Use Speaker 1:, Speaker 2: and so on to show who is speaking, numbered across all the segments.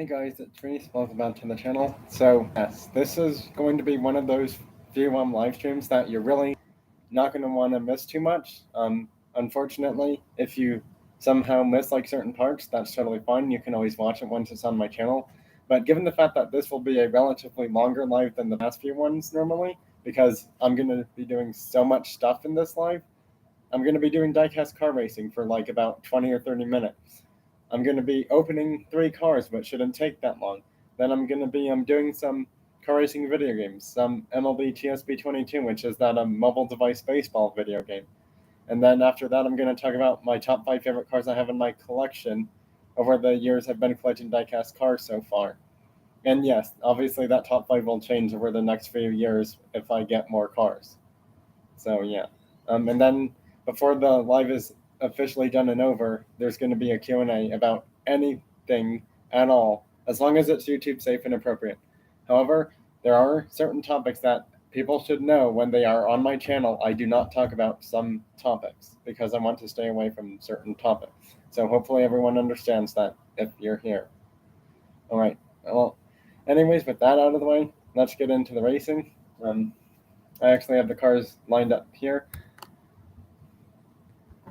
Speaker 1: Hey guys, it's Reese. Welcome back to the channel. So yes, this is going to be one of those few live streams that you're really not going to want to miss too much. Unfortunately, if you somehow miss like certain parts, that's totally fine. You can always watch it once it's on my channel. But given the fact that this will be a relatively longer live than the past few ones normally, because I'm going to be doing so much stuff in this live, I'm going to be doing diecast car racing for like about 20 or 30 minutes. I'm going to be opening 3 cars, but shouldn't take that long. Then I'm going to be doing some car racing video games, some MLB TSB 22, which is that mobile device baseball video game. And then after that, I'm going to talk about my top 5 favorite cars I have in my collection over the years I've been collecting diecast cars so far. And yes, obviously that top 5 will change over the next few years if I get more cars. So yeah. And then before the live is officially done and over, there's going to be a Q&A about anything at all, as long as it's YouTube safe and appropriate. However, there are certain topics that people should know when they are on my channel. I do not talk about some topics because I want to stay away from certain topics. So hopefully everyone understands that if you're here. All right. Well, anyways, with that out of the way, let's get into the racing. I actually have the cars lined up here.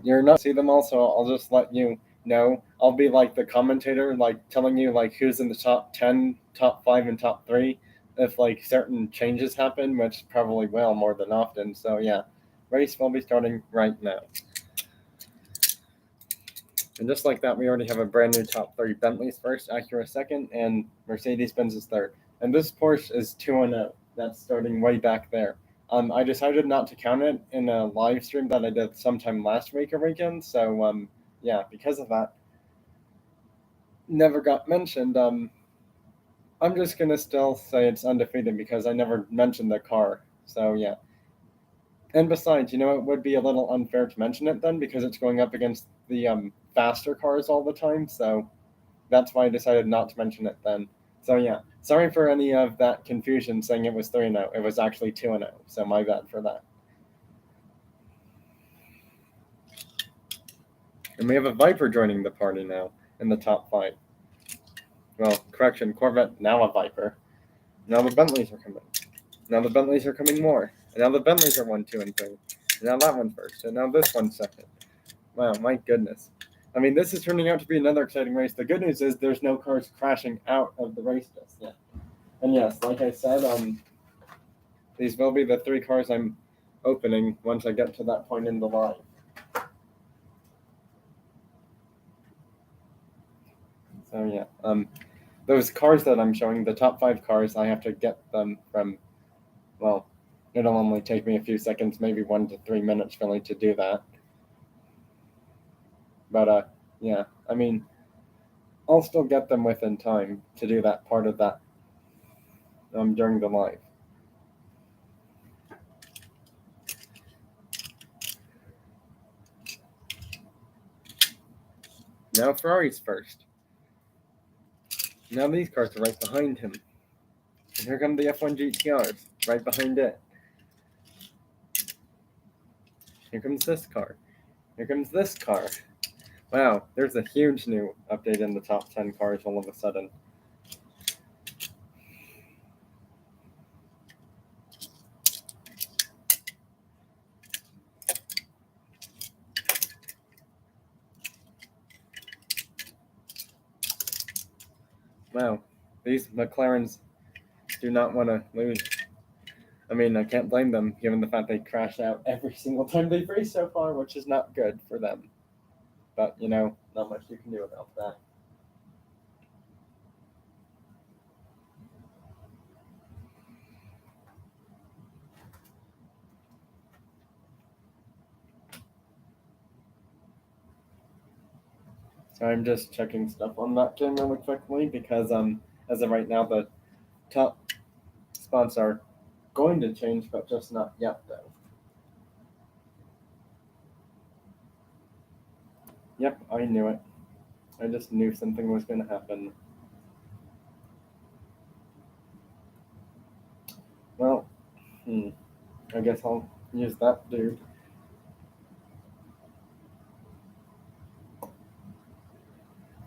Speaker 1: You're not see them all, so I'll just let you know. I'll be like the commentator, like telling you like who's in the top 10, top 5, and top 3 if like certain changes happen, which probably will more than often. So yeah, race will be starting right now. And just like that, we already have a brand new top 3. Bentley's first, Acura second, and Mercedes-Benz is third. And this Porsche is 2-0. That's starting way back there. I decided not to count it in a live stream that I did sometime last week or weekend. So yeah, because of that, never got mentioned. I'm just gonna still say it's undefeated because I never mentioned the car. So yeah. And besides, it would be a little unfair to mention it then because it's going up against the faster cars all the time. So that's why I decided not to mention it then. So yeah, sorry for any of that confusion saying it was 3-0. It was actually 2-0. So my bad for that. And we have a Viper joining the party now in the top 5. Well, correction, Corvette, now a Viper. Now the Bentleys are coming. Now the Bentleys are coming more. And now the Bentleys are 1, 2, and 3. And now that one first. And now this one second. Wow, my goodness. I mean, this is turning out to be another exciting race. The good news is there's no cars crashing out of the race just yet. And yes, like I said, these will be the 3 cars I'm opening once I get to that point in the live. So yeah, those cars that I'm showing, the top 5 cars, I have to get them from, well, it'll only take me a few seconds, maybe 1 to 3 minutes really to do that. But yeah, I mean, I'll still get them within time to do that part of that during the live. Now Ferrari's first. Now these cars are right behind him. And here come the F1 GTRs, right behind it. Here comes this car. Here comes this car. Wow, there's a huge new update in the top 10 cars all of a sudden. Wow, these McLarens do not want to lose. I mean, I can't blame them given the fact they crash out every single time they've raced so far, which is not good for them. But, not much you can do about that. So I'm just checking stuff on that game really quickly because as of right now the top spots are going to change, but just not yet though. Yep, I knew it. I just knew something was going to happen. Well, I guess I'll use that dude.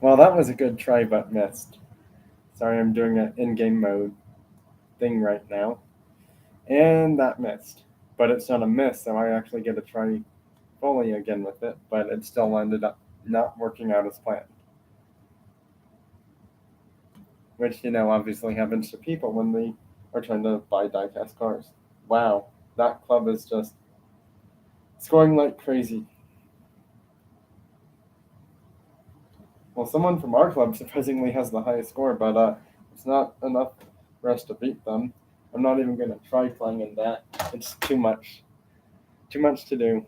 Speaker 1: Well, that was a good try, but missed. Sorry, I'm doing an in-game mode thing right now. And that missed. But it's not a miss, so I actually get to try fully again with it, but it still ended up not working out as planned. Which, obviously happens to people when they are trying to buy diecast cars. Wow, that club is just scoring like crazy. Well, someone from our club surprisingly has the highest score, but it's not enough for us to beat them. I'm not even going to try playing in that. It's too much. Too much to do.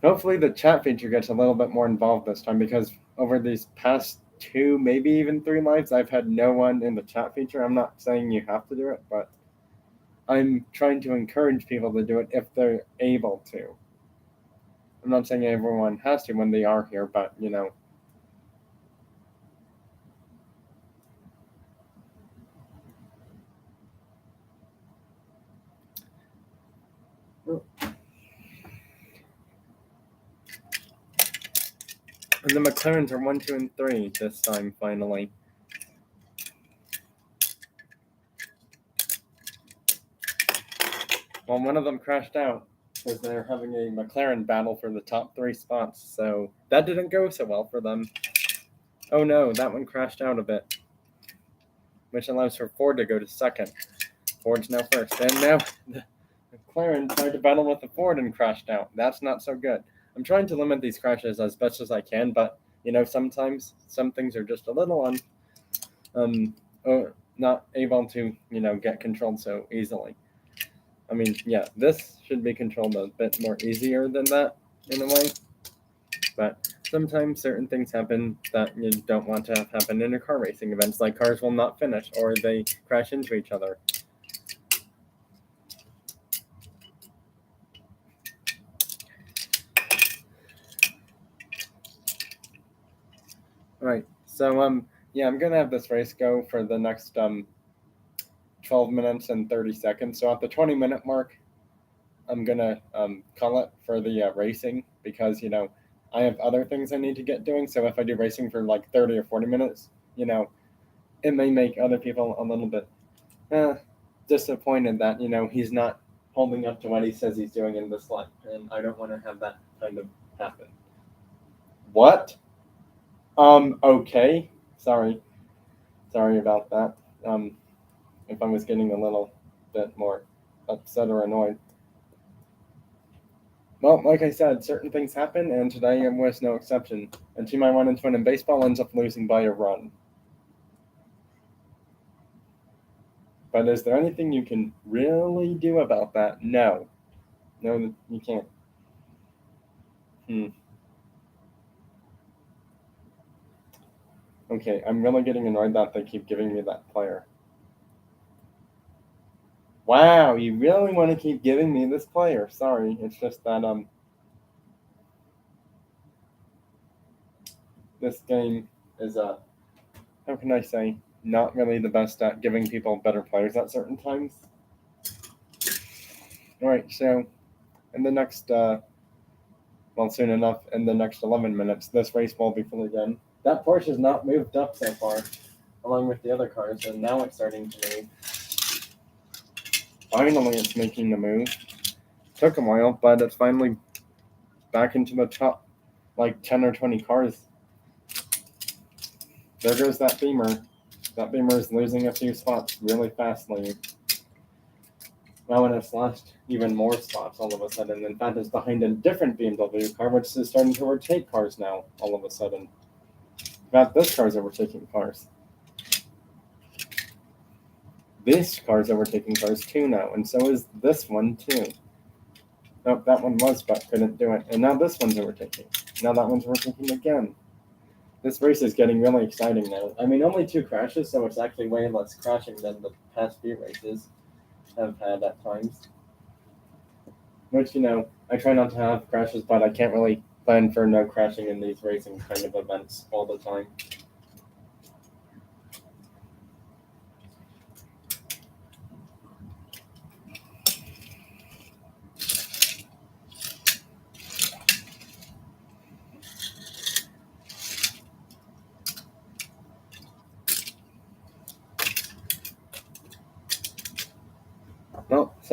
Speaker 1: Hopefully the chat feature gets a little bit more involved this time, because over these past 2, maybe even 3 lives, I've had no one in the chat feature. I'm not saying you have to do it, but I'm trying to encourage people to do it if they're able to. I'm not saying everyone has to when they are here, but And the McLarens are 1, 2, and 3 this time, finally. Well, one of them crashed out because they're having a McLaren battle for the top 3 spots, so that didn't go so well for them. Oh no, that one crashed out a bit, which allows for Ford to go to second. Ford's now first, and now the McLaren tried to battle with the Ford and crashed out. That's not so good. I'm trying to limit these crashes as best as I can, but sometimes some things are just a little not able to get controlled so easily. I mean, yeah, this should be controlled a bit more easier than that in a way, but sometimes certain things happen that you don't want to have happen in a car racing events, like cars will not finish or they crash into each other. Right. So yeah, I'm gonna have this race go for the next 12 minutes and 30 seconds. So at the 20-minute mark, I'm gonna call it for the racing, because I have other things I need to get doing. So if I do racing for like 30 or 40 minutes, it may make other people a little bit disappointed that he's not holding up to what he says he's doing in this life, and I don't want to have that kind of happen. What? Okay. Sorry about that. If I was getting a little bit more upset or annoyed. Well, like I said, certain things happen, and today was no exception. A team I wanted to win in baseball ends up losing by a run. But is there anything you can really do about that? No. No, you can't. Okay, I'm really getting annoyed that they keep giving me that player. Wow, you really want to keep giving me this player. Sorry, it's just that this game is how can I say, not really the best at giving people better players at certain times. Alright, so in the next soon enough, in the next 11 minutes, this race will be fully done. That Porsche has not moved up so far, along with the other cars, and now it's starting to move. Finally, it's making the move. Took a while, but it's finally back into the top, like 10 or 20 cars. There goes that Beamer. That Beamer is losing a few spots really fastly. Now, and it's lost even more spots all of a sudden. In fact, it's behind a different BMW car, which is starting to overtake cars now all of a sudden. In fact, this car's overtaking cars. This car's overtaking cars too now, and so is this one too. Nope, that one was, but couldn't do it. And now this one's overtaking. Now that one's overtaking again. This race is getting really exciting now. I mean, only 2 crashes, so it's actually way less crashing than the past few races have had at times. Which, I try not to have crashes, but I can't really plan for no crashing in these racing kind of events all the time.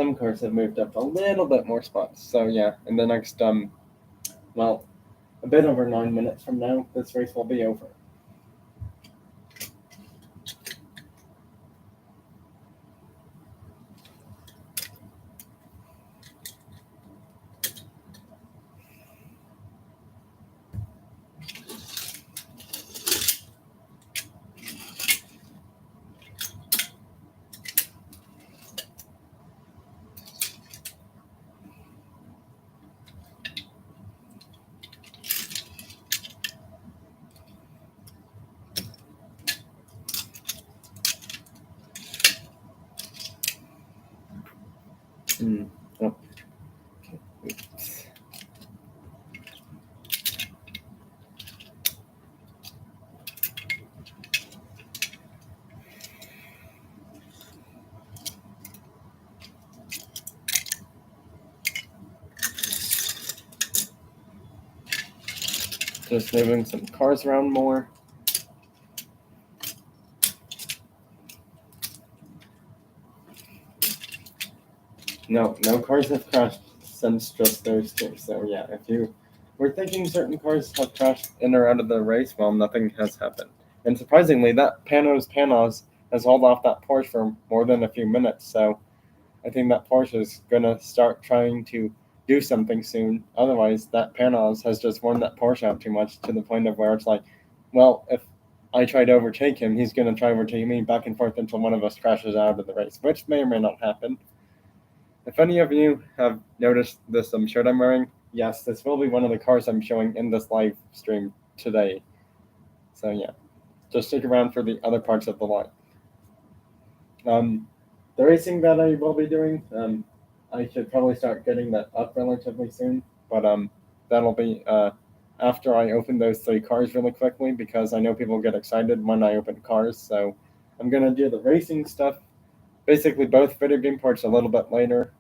Speaker 1: some cars have moved up a little bit more spots. So yeah, in the next well, a bit over 9 minutes from now, this race will be over. Oh. Oops. Just moving some cars around more. No cars have crashed since just those two. So yeah, if you were thinking certain cars have crashed in or out of the race, well, nothing has happened. And surprisingly, that Panos has hauled off that Porsche for more than a few minutes. So I think that Porsche is gonna start trying to do something soon. Otherwise, that Panos has just worn that Porsche out too much to the point of where it's like, well, if I try to overtake him, he's gonna try to overtake me back and forth until one of us crashes out of the race, which may or may not happen. If any of you have noticed this shirt I'm wearing, yes, this will be one of the cars I'm showing in this live stream today. So yeah, just stick around for the other parts of the line. The racing that I will be doing, I should probably start getting that up relatively soon, but that'll be after I open those 3 cars really quickly, because I know people get excited when I open cars. So I'm gonna do the racing stuff, basically both video game parts, a little bit later.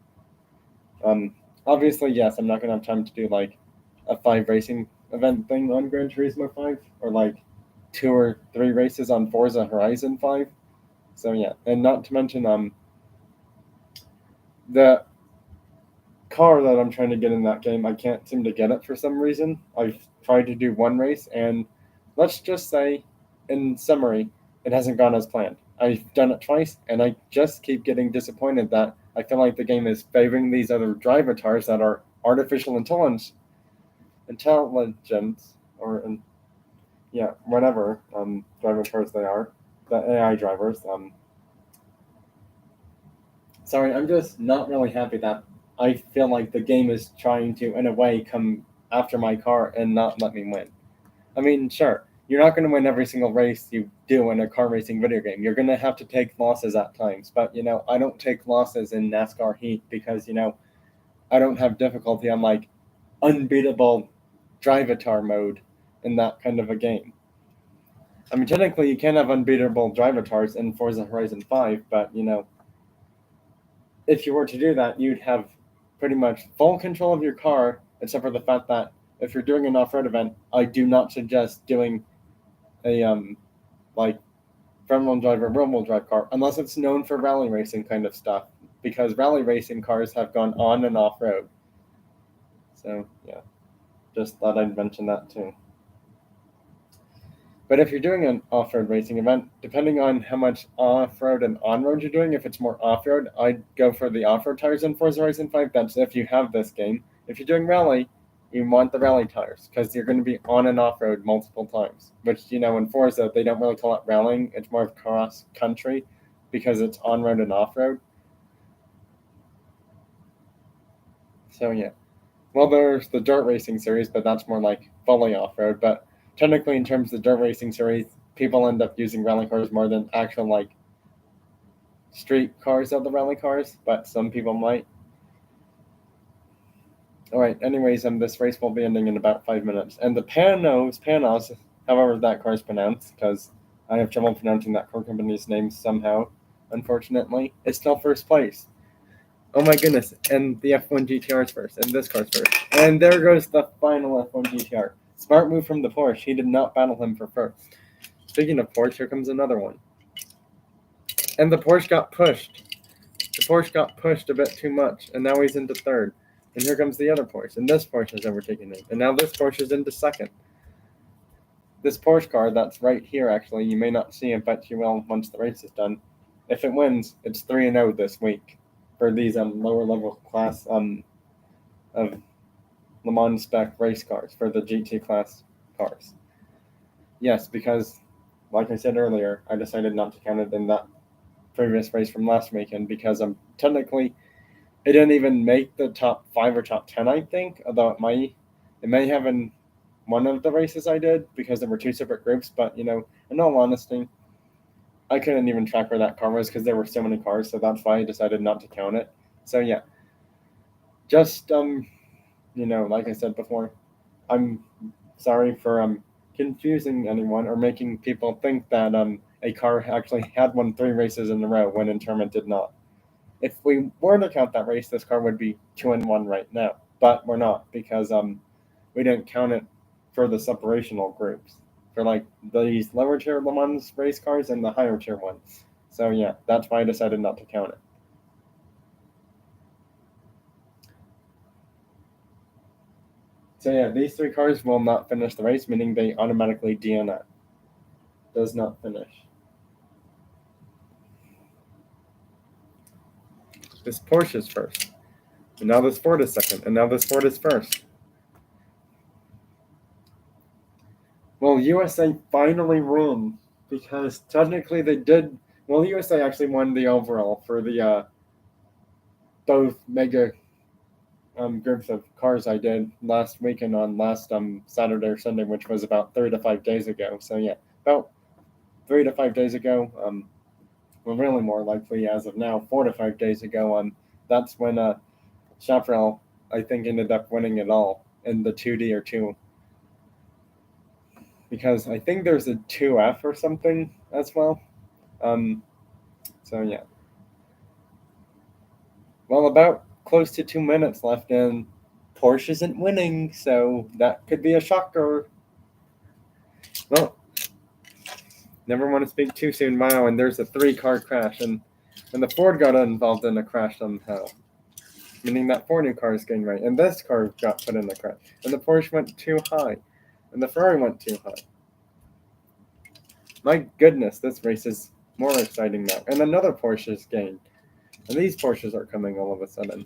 Speaker 1: Obviously, yes, I'm not gonna have time to do like a 5 racing event thing on Gran Turismo 5, or like 2 or 3 races on Forza Horizon 5. So yeah, and not to mention the car that I'm trying to get in that game, I can't seem to get it for some reason. I've tried to do 1 race, and let's just say, in summary, it hasn't gone as planned. I've done it twice, and I just keep getting disappointed that I feel like the game is favoring these other drivatars that are artificial intelligence, or yeah, whatever drivatars they are, the AI drivers. Sorry, I'm just not really happy that I feel like the game is trying to, in a way, come after my car and not let me win. I mean, sure, you're not going to win every single race you do in a car racing video game. You're going to have to take losses at times. But, I don't take losses in NASCAR Heat because, I don't have difficulty on, like, unbeatable drivatar mode in that kind of a game. I mean, technically, you can have unbeatable drivatars in Forza Horizon 5, but, if you were to do that, you'd have pretty much full control of your car, except for the fact that if you're doing an off-road event, I do not suggest doing a like front-wheel drive or rear-wheel drive car unless it's known for rally racing kind of stuff, because rally racing cars have gone on and off-road. So yeah, just thought I'd mention that too. But if you're doing an off-road racing event, depending on how much off-road and on-road you're doing, if it's more off-road, I'd go for the off-road tires in Forza Horizon 5. That's if you have this game. If you're doing rally, you want the rally tires because you're going to be on and off-road multiple times. Which, in Forza, they don't really call it rallying. It's more of cross-country because it's on-road and off-road. So, yeah. Well, there's the dirt racing series, but that's more like fully off-road. But technically, in terms of the dirt racing series, people end up using rally cars more than actual like street cars of the rally cars, but some people might. All right. Anyways, this race will be ending in about 5 minutes, and the Panos, however that car is pronounced, because I have trouble pronouncing that car company's name somehow. Unfortunately, it's still first place. Oh my goodness, and the F1 GTR is first, and this car's first. And there goes the final F1 GTR. Smart move from the Porsche. He did not battle him for first. Speaking of Porsche, here comes another one. And the Porsche got pushed. The Porsche got pushed a bit too much, and now he's into third. And here comes the other Porsche, and this Porsche has overtaken him. And now this Porsche is into second. This Porsche car that's right here, actually, you may not see it, but you will once the race is done. If it wins, it's 3-0 this week for these lower level class of Le Mans spec race cars, for the GT class cars. Yes, because, like I said earlier, I decided not to count it in that previous race from last weekend because technically it didn't even make the top 5 or top 10, I think, although it may have in one of the races I did because there were 2 separate groups, but, in all honesty, I couldn't even track where that car was because there were so many cars, so that's why I decided not to count it. So, yeah. Just, like I said before, I'm sorry for confusing anyone or making people think that a car actually had won 3 races in a row when in turn it did not. If we were to count that race, this car would be 2-1 right now, but we're not because we didn't count it for the separational groups for like these lower tier Le Mans race cars and the higher tier ones. So yeah, that's why I decided not to count it. So yeah, these 3 cars will not finish the race, meaning they automatically DNF. Does not finish. This Porsche is first. And now this Ford is second. And now this Ford is first. Well, USA finally won because technically they did. Well, USA actually won the overall for the both mega groups of cars I did last weekend on last Saturday or Sunday, which was about 3 to 5 days ago. So yeah, about 3 to 5 days ago. Well, really more likely as of now, 4 to 5 days ago. That's when Chaparral, I think, ended up winning it all in the 2D or 2. Because I think there's a 2F or something as well. So yeah. Well, about close to 2 minutes left, and Porsche isn't winning, so that could be a shocker. Well, never want to speak too soon. Wow, and there's a 3-car crash, and the Ford got involved in a crash somehow. Meaning that 4 new cars getting right, and this car got put in a crash, and the Porsche went too high, and the Ferrari went too high. My goodness, this race is more exciting now. And another Porsche is gained. And these Porsches are coming all of a sudden.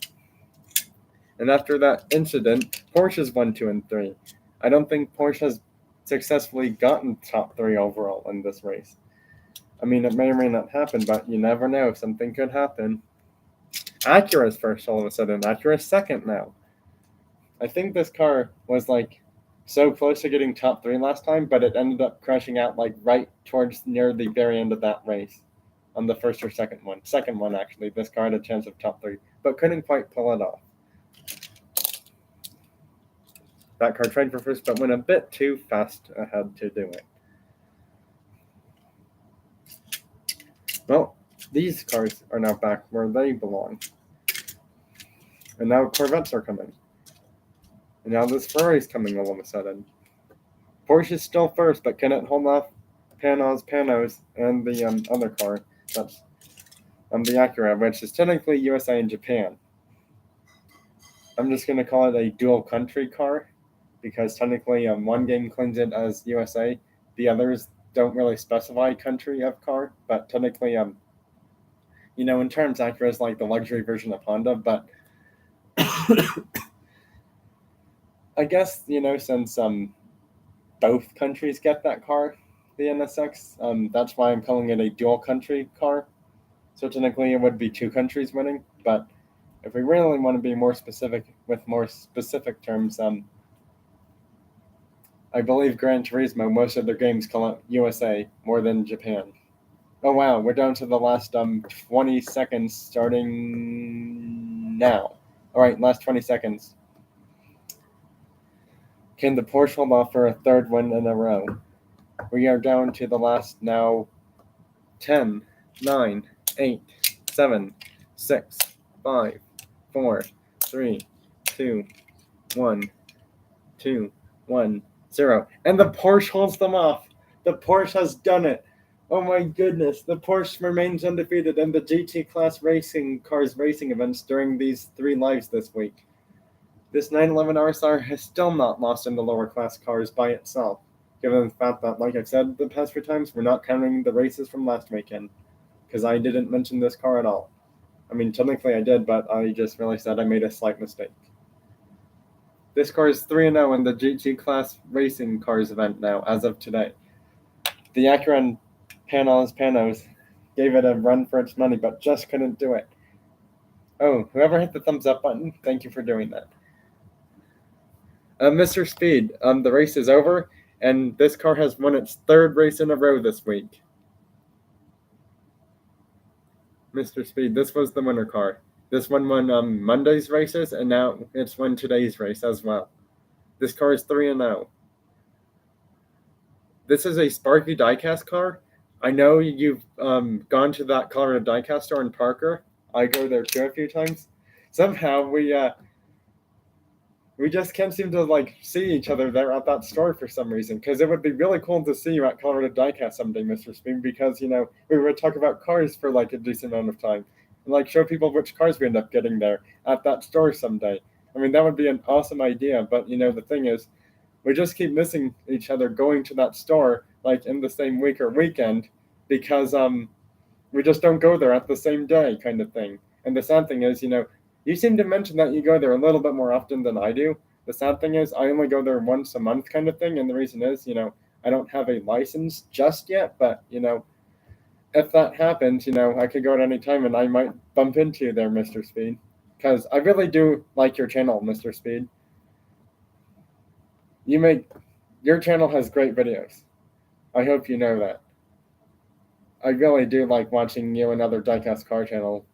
Speaker 1: And after that incident, Porsche's 1, 2, and 3. I don't think Porsche has successfully gotten top 3 overall in this race. I mean, it may or may not happen, but you never know. Something could happen. Acura's first all of a sudden. Acura's second now. I think this car was like so close to getting top 3 last time, but it ended up crashing out like right towards near the very end of that race on the first or second one. Second one, actually. This car had a chance of top 3, but couldn't quite pull it off. That car tried for first, but went a bit too fast ahead to do it. Well, these cars are now back where they belong. And now Corvettes are coming. And now this Ferrari's coming all of a sudden. Porsche's still first, but can it hold off Panos, and the other car? That's the Acura, which is technically USA and Japan. I'm just going to call it a dual country car because technically one game claims it as USA. The others don't really specify country of car, but technically, in terms, Acura is like the luxury version of Honda, but I guess, since both countries get that car, the NSX, that's why I'm calling it a dual country car. So technically it would be 2 countries winning, but if we really want to be more specific with more specific terms, I believe Gran Turismo, most of their games call it USA more than Japan. Oh wow, we're down to the last 20 seconds starting now. All right, last 20 seconds. Can the Porsche hold off for a 3rd win in a row? We are down to the last now 10, 9, 8, 7, 6, 5, 4, 3, 2, 1, 2, 1, 0. And the Porsche holds them off. The Porsche has done it. Oh my goodness, the Porsche remains undefeated in the GT class racing cars racing events during these 3 lives this week. This 911 RSR has still not lost in the lower class cars by itself, given the fact that, like I've said the past few times, we're not counting the races from last weekend, because I didn't mention this car at all. I mean, technically I did, but I just realized that I made a slight mistake. This car is 3-0 in the GT class racing cars event now, as of today. The Acura and Panos gave it a run for its money, but just couldn't do it. Oh, whoever hit the thumbs up button, thank you for doing that. Mr. Speed, the race is over, and this car has won its 3rd race in a row this week. Mr. Speed, this was the winner car. This one won Monday's races, and now it's won today's race as well. This car is 3-0. This is a Sparky diecast car. I know you've gone to that Colorado diecast store in Parker. I go there too a few times. Somehow we just can't seem to see each other there at that store for some reason. Because it would be really cool to see you at Colorado Diecast someday, Mr. Speed. Because we would talk about cars for a decent amount of time, and show people which cars we end up getting there at that store someday. I mean, that would be an awesome idea. But the thing is, we just keep missing each other going to that store in the same week or weekend, because we just don't go there at the same day, kind of thing. And the sad thing is, you seem to mention that you go there a little bit more often than I do. The sad thing is, I only go there once a month, kind of thing. And the reason is, I don't have a license just yet. But if that happens, I could go at any time, and I might bump into you there, Mr. Speed, because I really do like your channel, Mr. Speed. Your channel has great videos. I hope you know that. I really do like watching you and other diecast car channels.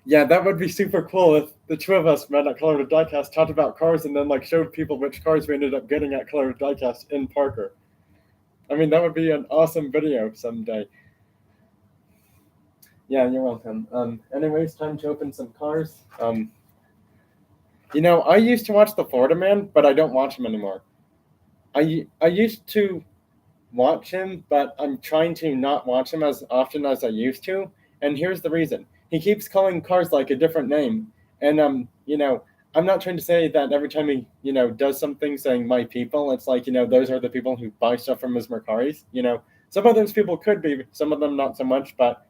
Speaker 1: Yeah, that would be super cool if the two of us met at Colorado Diecast, talked about cars, and then showed people which cars we ended up getting at Colorado Diecast in Parker. I mean, that would be an awesome video someday. Yeah, you're welcome. Anyways, time to open some cars. I used to watch the Florida Man, but I don't watch him anymore. I used to watch him, but I'm trying to not watch him as often as I used to. And here's the reason: he keeps calling cars a different name. And I'm not trying to say that every time he does something saying "my people," it's those are the people who buy stuff from his Mercaris. Some of those people could be, some of them not so much. But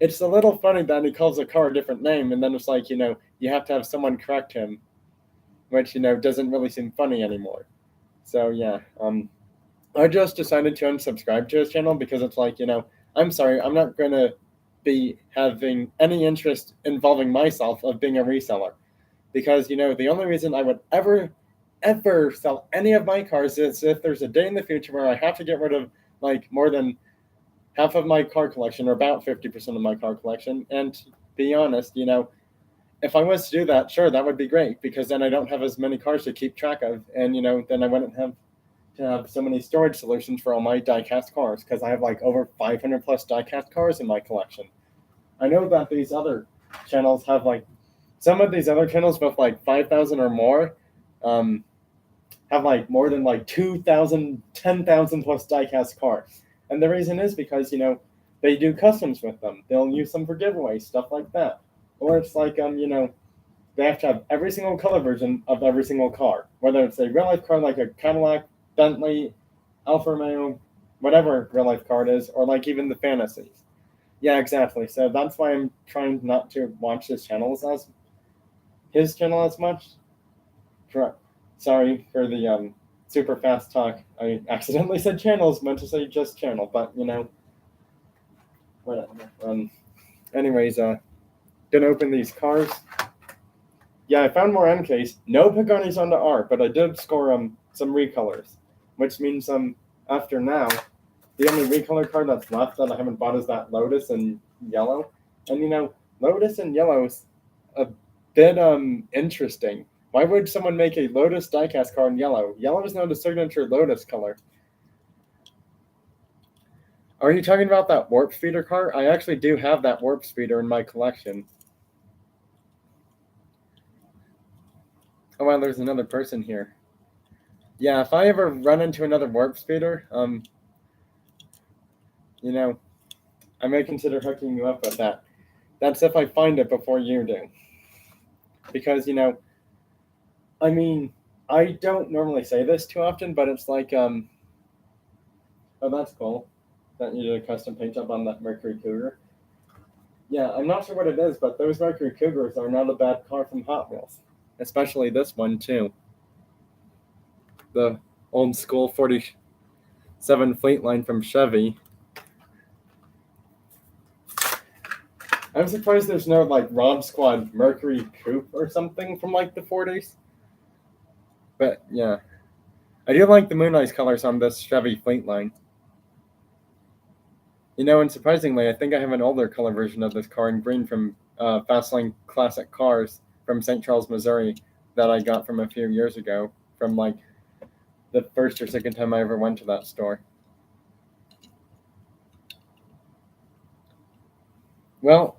Speaker 1: it's a little funny that he calls a car a different name, and then it's you have to have someone correct him, which doesn't really seem funny anymore. So yeah, I just decided to unsubscribe to his channel because it's I'm sorry, I'm not going to be having any interest involving myself of being a reseller. Because, the only reason I would ever sell any of my cars is if there's a day in the future where I have to get rid of more than half of my car collection, or about 50% of my car collection. And to be honest, if I was to do that, sure, that would be great, because then I don't have as many cars to keep track of. And, then I wouldn't have to have so many storage solutions for all my diecast cars, because I have over 500 plus diecast cars in my collection. I know that these other channels have some of these other channels with 5,000 or more have more than 2,000, 10,000 plus diecast cars. And the reason is because, they do customs with them. They'll use them for giveaways, stuff like that. Or it's they have to have every single color version of every single car, whether it's a real life car like a Cadillac, Bentley, Alfa Romeo, whatever real life car it is, or even the fantasies. Yeah, exactly. So that's why I'm trying not to watch his channel as much. Sorry for the super fast talk. I accidentally said channels, meant to say just channel, but whatever. Anyways, gonna open these cars. Yeah, I found more MKs. No Paganis on the R, but I did score some recolors, which means after now, the only recolor card that's left that I haven't bought is that Lotus in yellow. And Lotus in yellow is a bit interesting. Why would someone make a Lotus diecast car in yellow? Yellow is not a signature Lotus color. Are you talking about that warp speeder car? I actually do have that warp speeder in my collection. Oh wow, there's another person here. Yeah, if I ever run into another warp speeder, you know, I may consider hooking you up with that. That's if I find it before you do. Because, I mean, I don't normally say this too often, but it's like, oh, that's cool that you did a custom paint job on that Mercury Cougar. Yeah, I'm not sure what it is, but those Mercury Cougars are not a bad car from Hot Wheels. Especially this one, too. The old school 47 Fleet line from Chevy. I'm surprised there's no, like, Rob Squad Mercury Coupe or something from, like, the 40s. But, yeah. I do like the Moon Eyes colors on this Chevy Fleet line. And surprisingly, I think I have an older color version of this car in green from Fastlane Classic Cars from St. Charles, Missouri, that I got from a few years ago, from like the first or second time I ever went to that store. Well,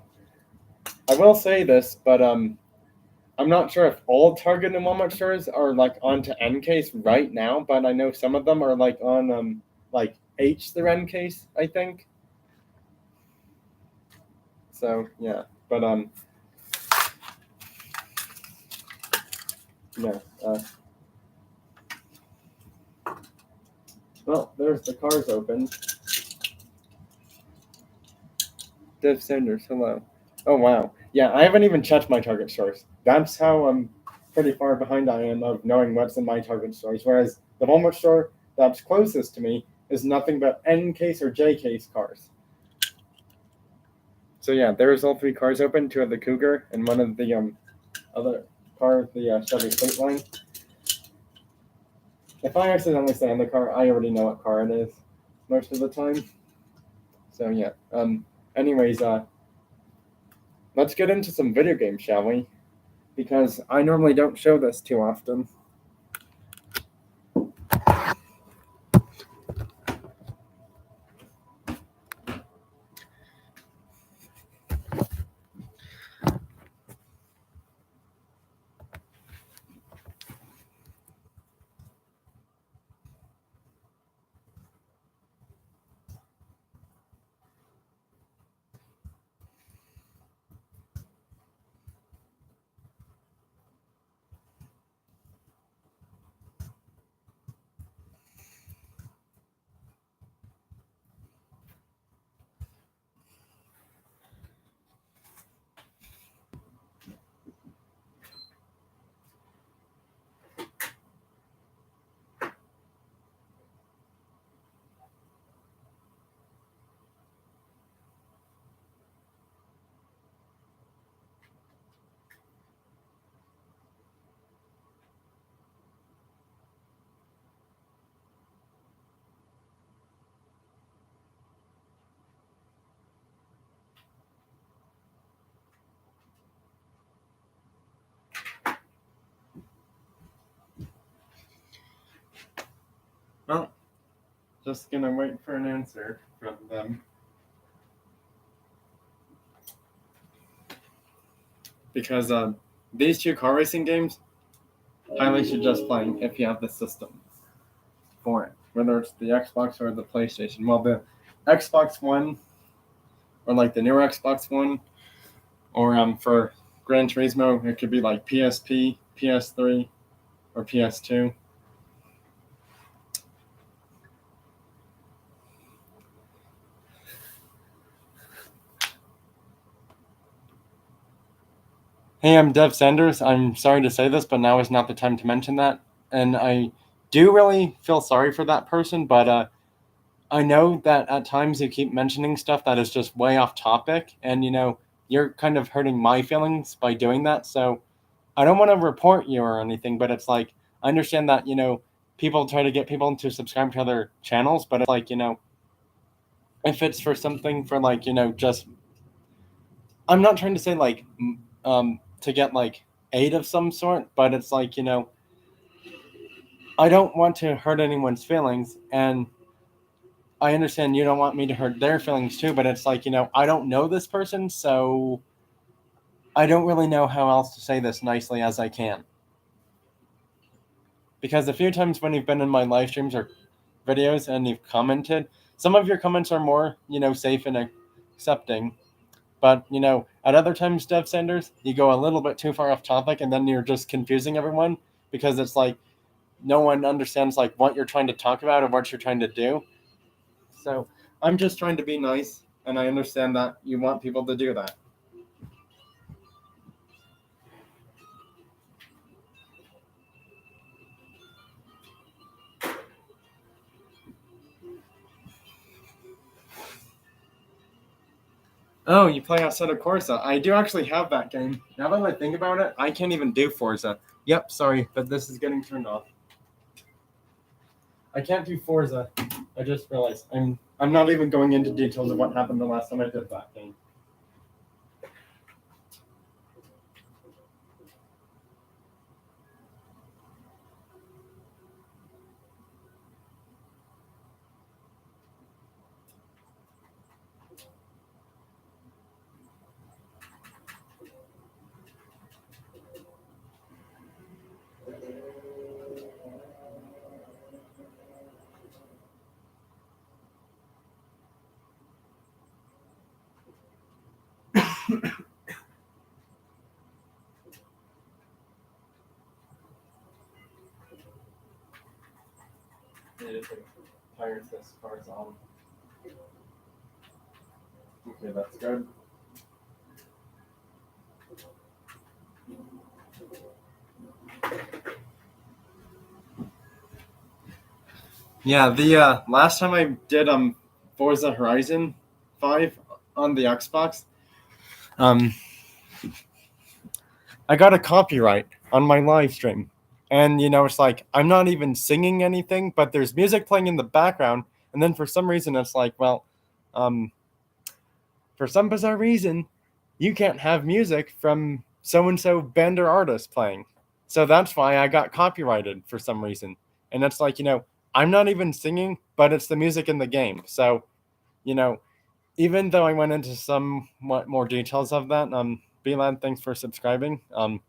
Speaker 1: I will say this, but I'm not sure if all Target and Walmart stores are like onto N-Case right now, but I know some of them are like on like H their N-Case, I think. So yeah, but yeah. Well, there's the cars open. Dev Sanders, hello. Oh wow, yeah. I haven't even checked my Target stores. That's how pretty far behind I am of knowing what's in my Target stores. Whereas the Walmart store that's closest to me is nothing but N-Case or J-Case cars. So yeah, there's all three cars open. Two of the Cougar and one of the other car, the Chevy Fleet line. If I accidentally say in the car, I already know what car it is most of the time. So yeah. Anyways, let's get into some video games, shall we? Because I normally don't show this too often. Well, just gonna wait for an answer from them. Because these two car racing games, highly suggest playing if you have the system for it, whether it's the Xbox or the PlayStation. Well, the Xbox One, or like the newer Xbox One, or for Gran Turismo, it could be like PSP, PS3, or PS2. Hey, I'm Dev Sanders. I'm sorry to say this, but now is not the time to mention that. And I do really feel sorry for that person, but I know that at times you keep mentioning stuff that is just way off topic, and you're kind of hurting my feelings by doing that. So I don't want to report you or anything, but it's like I understand that people try to get people to subscribe to other channels, but it's like if it's for something for like just I'm not trying to say like to get like aid of some sort, but it's like I don't want to hurt anyone's feelings, and I understand you don't want me to hurt their feelings too, but it's like I don't know this person, so I don't really know how else to say this nicely as I can. Because a few times when you've been in my live streams or videos and you've commented, some of your comments are more, safe and accepting. But, at other times, Dev Sanders, you go a little bit too far off topic and then you're just confusing everyone because it's like no one understands like what you're trying to talk about or what you're trying to do. So I'm just trying to be nice, and I understand that you want people to do that. Oh, you play outside of Corsa. I do actually have that game. Now that I think about it, I can't even do Forza. Yep, sorry, but this is getting turned off. I can't do Forza. I just realized I'm not even going into details of what happened the last time I did that game. Tires this car's on. Okay, that's good. Yeah, the last time I did Forza Horizon 5 on the Xbox, um I got a copyright on my live stream. And it's like I'm not even singing anything, but there's music playing in the background, and then for some reason it's like, well, um for some bizarre reason, you can't have music from so and so band or artist playing. So that's why I got copyrighted for some reason. And it's like, I'm not even singing, but it's the music in the game. So, you know, even though I went into somewhat more details of that, Beelan, thanks for subscribing. I'm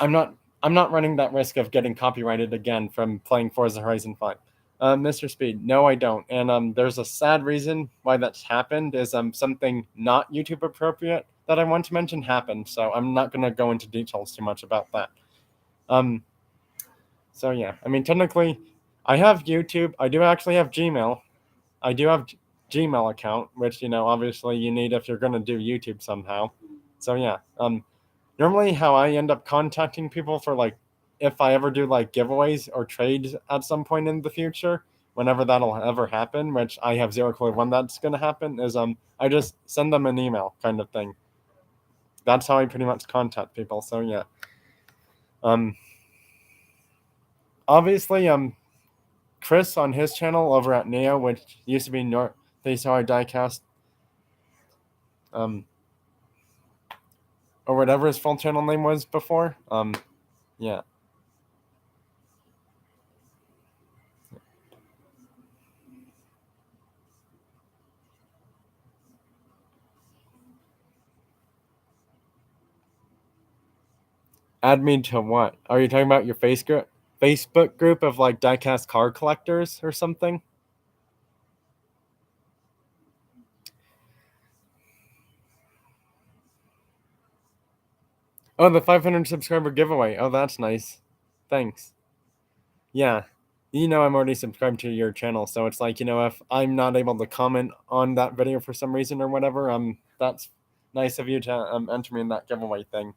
Speaker 1: not I'm not running that risk of getting copyrighted again from playing Forza Horizon 5. Mr. Speed, no, I don't. And there's a sad reason why that's happened. Is something not YouTube appropriate that I want to mention happened. So I'm not going to go into details too much about that. Um, so yeah, I mean, technically, I have YouTube. I do actually have Gmail. I do have Gmail account, which obviously you need if you're going to do YouTube somehow. So yeah, normally how I end up contacting people for like if I ever do like giveaways or trades at some point in the future, whenever that'll ever happen, which I have zero clue when that's gonna happen, is I just send them an email kind of thing. That's how I pretty much contact people. So yeah. Um obviously Chris on his channel over at Neo, which used to be North They Saw Diecast, um or whatever his full channel name was before. Yeah. Add me to what? Are you talking about your Facebook group of like diecast car collectors or something? Oh, the 500 subscriber giveaway. Oh, that's nice. Thanks. Yeah. I'm already subscribed to your channel, so it's like, if I'm not able to comment on that video for some reason or whatever, that's nice of you to enter me in that giveaway thing.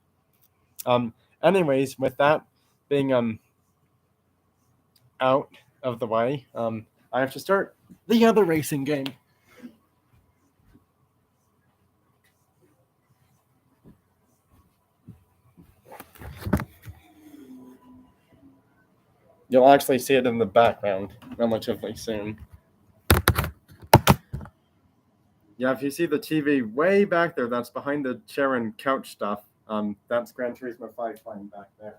Speaker 1: Anyways, with that being out of the way, I have to start the other racing game. You'll actually see it in the background relatively soon. Yeah, if you see the TV way back there, that's behind the chair and couch stuff. That's Gran Turismo 5 playing back there.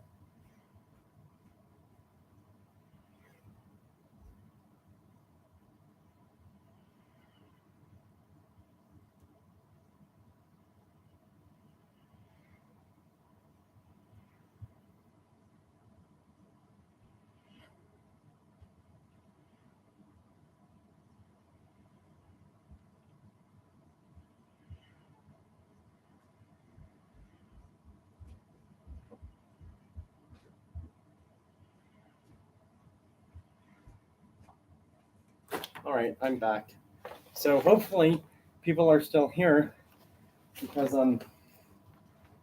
Speaker 1: Alright, I'm back. So hopefully people are still here because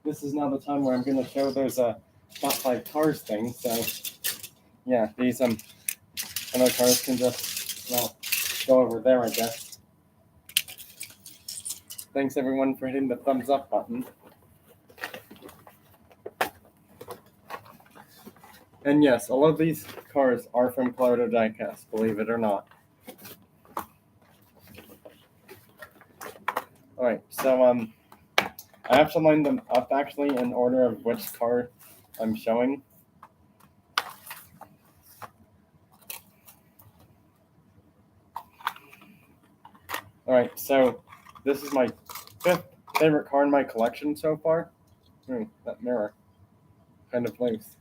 Speaker 1: this is now the time where I'm gonna show those top 5 cars thing. So yeah, these other cars can just go over there, I guess. Thanks everyone for hitting the thumbs up button. And yes, all of these cars are from Colorado Diecast, believe it or not. Alright, so I have to line them up actually in order of which car I'm showing. Alright, so this is my 5th favorite car in my collection so far. That mirror kind of loose.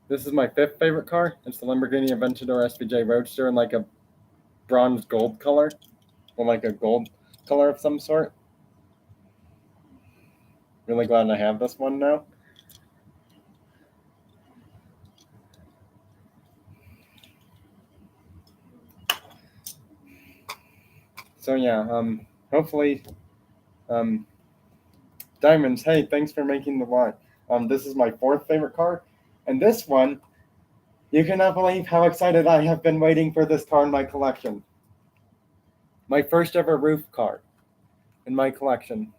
Speaker 1: This is my 5th favorite car. It's the Lamborghini Aventador SVJ Roadster in like a bronze gold color, or like a gold color of some sort. Really glad I have this one now. So yeah, hopefully, Diamonds, hey, thanks for making the live. This is my 4th favorite car, and this one, you cannot believe how excited I have been waiting for this car in my collection. My first ever roof car in my collection.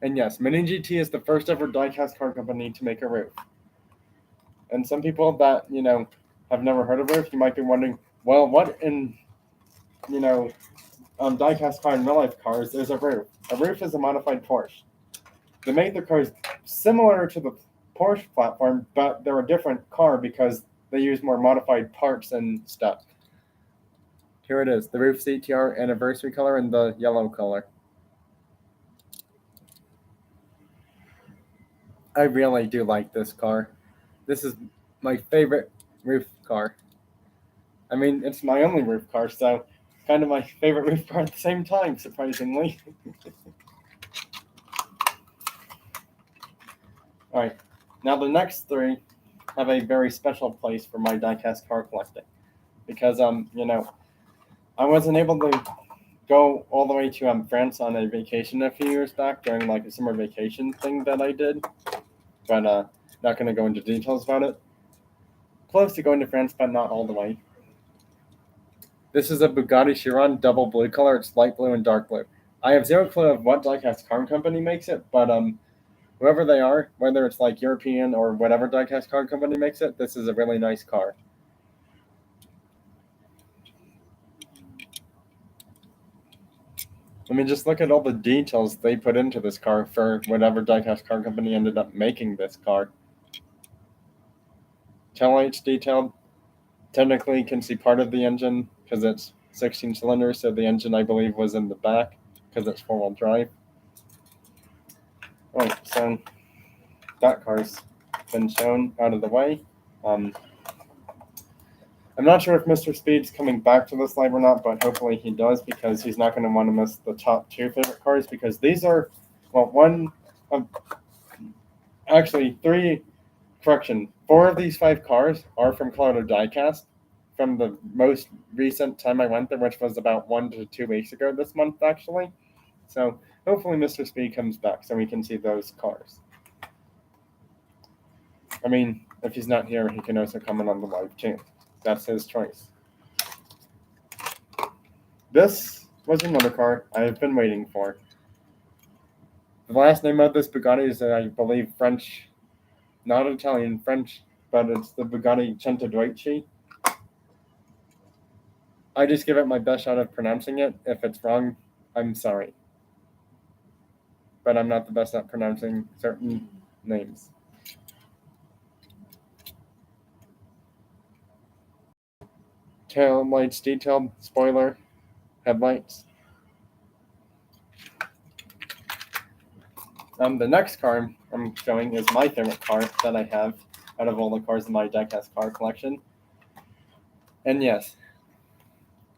Speaker 1: And yes, Mini GT is the first ever diecast car company to make a roof. And some people that, have never heard of roof, you might be wondering, well, what in, diecast car and real life cars is a roof? A roof is a modified Porsche. They made the cars similar to the Porsche platform, but they're a different car because they use more modified parts and stuff. Here it is, the roof CTR anniversary color in the yellow color. I really do like this car. This is my favorite roof car. I mean, it's my only roof car, so kind of my favorite roof car at the same time, surprisingly. All right, now the next 3 have a very special place for my diecast car collecting because, I wasn't able to go all the way to France on a vacation a few years back during like a summer vacation thing that I did, but not going to go into details about it. Close to going to France, but not all the way. This is a Bugatti Chiron double blue color. It's light blue and dark blue. I have zero clue of what diecast car company makes it, but whoever they are, whether it's like European or whatever diecast car company makes it, this is a really nice car. I mean, just look at all the details they put into this car for whatever diecast car company ended up making this car. Taillights detailed. Technically, you can see part of the engine because it's 16 cylinders, so the engine, I believe, was in the back because it's 4-wheel drive. All right, so that car's been shown out of the way. I'm not sure if Mr. Speed's coming back to this live or not, but hopefully he does because he's not going to want to miss the top 2 favorite cars because these are, well, 4 of these 5 cars are from Colorado Diecast from the most recent time I went there, which was about 1 to 2 weeks ago this month, actually. So hopefully Mr. Speed comes back so we can see those cars. I mean, if he's not here, he can also comment on the live too. That's his choice. This was another car I have been waiting for. The last name of this Bugatti is, I believe, French, not Italian, French, but it's the Bugatti Centodueci. I just give it my best shot of pronouncing it. If it's wrong, I'm sorry. But I'm not the best at pronouncing certain names. Tail lights detailed, spoiler, headlights. The next car I'm showing is my favorite car that I have out of all the cars in my diecast car collection. And yes,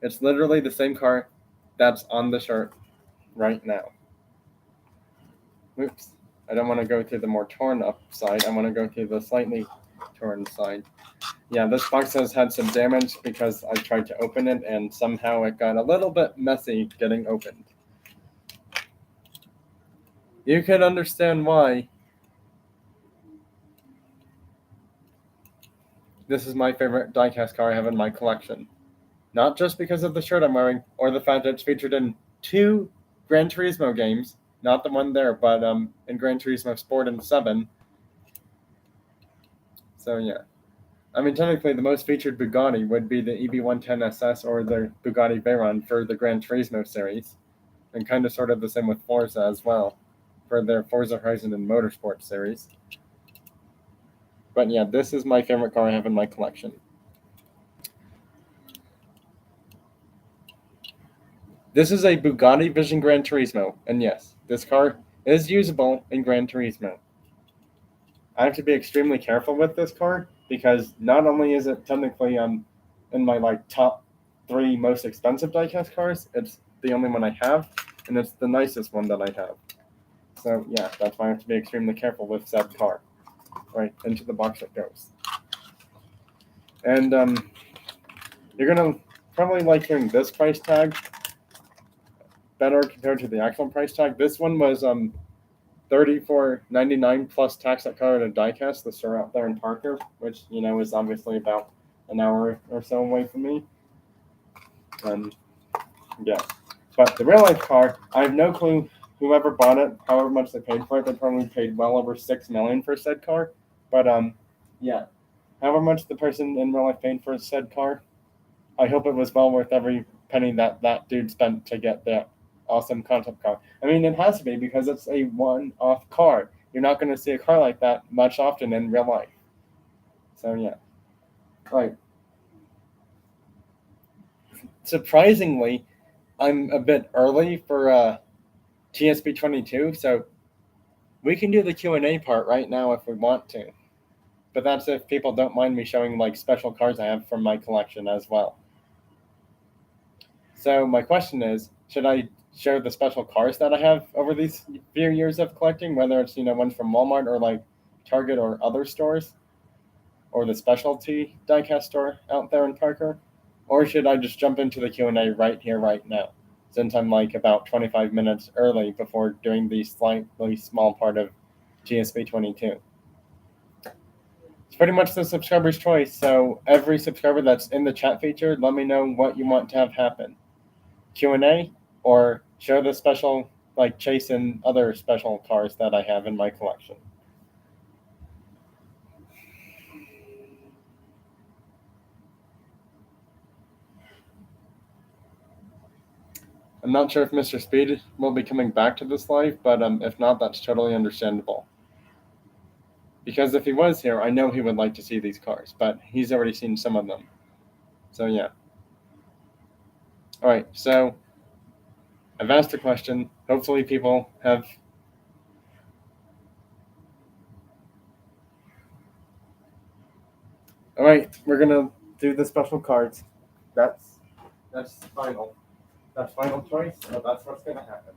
Speaker 1: it's literally the same car that's on the shirt right now. Oops. I don't want to go through the more torn up side. I want to go through the slightly tour inside. Yeah, this box has had some damage because I tried to open it and somehow it got a little bit messy getting opened. You can understand why. This is my favorite diecast car I have in my collection. Not just because of the shirt I'm wearing or the fact that it's featured in 2 Gran Turismo games, not the one there, but in Gran Turismo Sport and 7. So yeah. I mean, technically, the most featured Bugatti would be the EB110 SS or the Bugatti Veyron for the Gran Turismo series, and kind of sort of the same with Forza as well, for their Forza Horizon and Motorsport series. But yeah, this is my favorite car I have in my collection. This is a Bugatti Vision Gran Turismo, and yes, this car is usable in Gran Turismo. I have to be extremely careful with this car because not only is it technically in my top 3 most expensive diecast cars, it's the only one I have, and it's the nicest one that I have. So yeah, that's why I have to be extremely careful with said car. Right, into the box it goes. And you're gonna probably like hearing this price tag better compared to the actual price tag. This one was $34.99 plus tax at Colorado and Diecast, the store out there in Parker, which is obviously about an hour or so away from me. Yeah, but the real life car, I have no clue whoever bought it, however much they paid for it. They probably paid well over $6 million for said car. But yeah, however much the person in real life paid for said car, I hope it was well worth every penny that dude spent to get that awesome concept car. I mean, it has to be because it's a one-off car. You're not going to see a car like that much often in real life. So yeah, right. Surprisingly, I'm a bit early for TSB 22, so we can do the Q&A part right now if we want to. But that's if people don't mind me showing special cards I have from my collection as well. So my question is, should I share the special cars that I have over these few years of collecting, whether it's ones from Walmart or Target or other stores, or the specialty diecast store out there in Parker, or should I just jump into the Q&A right here, right now, since I'm about 25 minutes early before doing the slightly small part of GSB 22? It's pretty much the subscriber's choice, so every subscriber that's in the chat feature, let me know what you want to have happen. Q&A, or show the special Chase and other special cars that I have in my collection. I'm not sure if Mr. Speed will be coming back to this live, but if not, that's totally understandable. Because if he was here, I know he would like to see these cars, but he's already seen some of them. So yeah. All right, so I've asked a question. Hopefully people have... All right, we're going to do the special cards. That's final. That's final choice, so that's what's going to happen.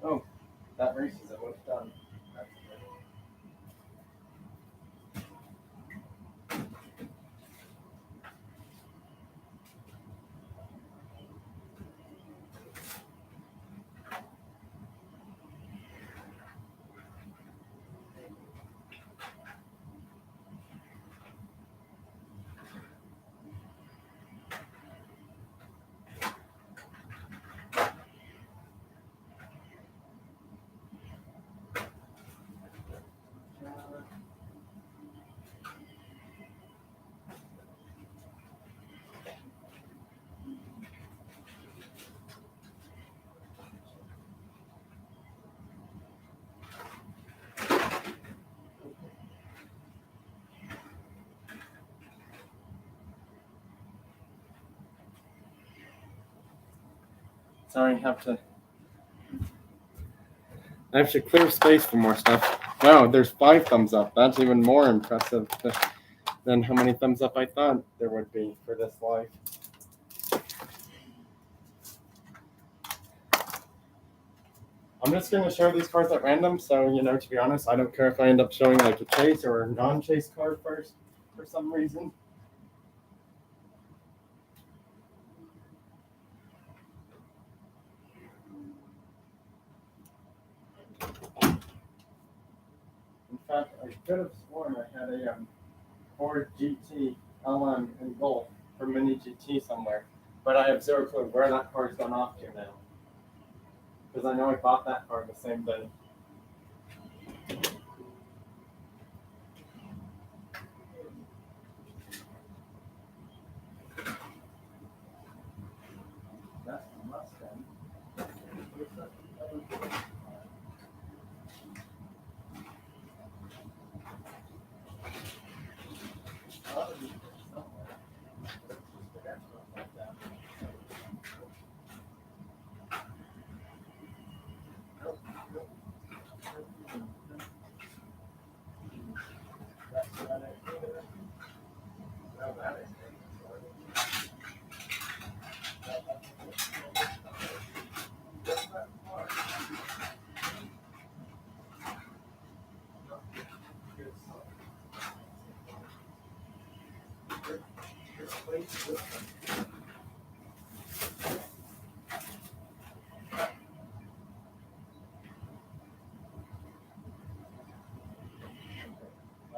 Speaker 1: Oh, that races it. What's done? Sorry, I have to clear space for more stuff. Wow, there's 5 thumbs up. That's even more impressive than how many thumbs up I thought there would be for this live. I'm just going to show these cards at random, so, to be honest, I don't care if I end up showing like a chase or a non-chase card first for some reason. In fact, I could have sworn I had a Ford GT LM in Golf for Mini GT somewhere, but I have zero clue where that card's gone off to now. Because I know I bought that card the same day. That's the Mustang.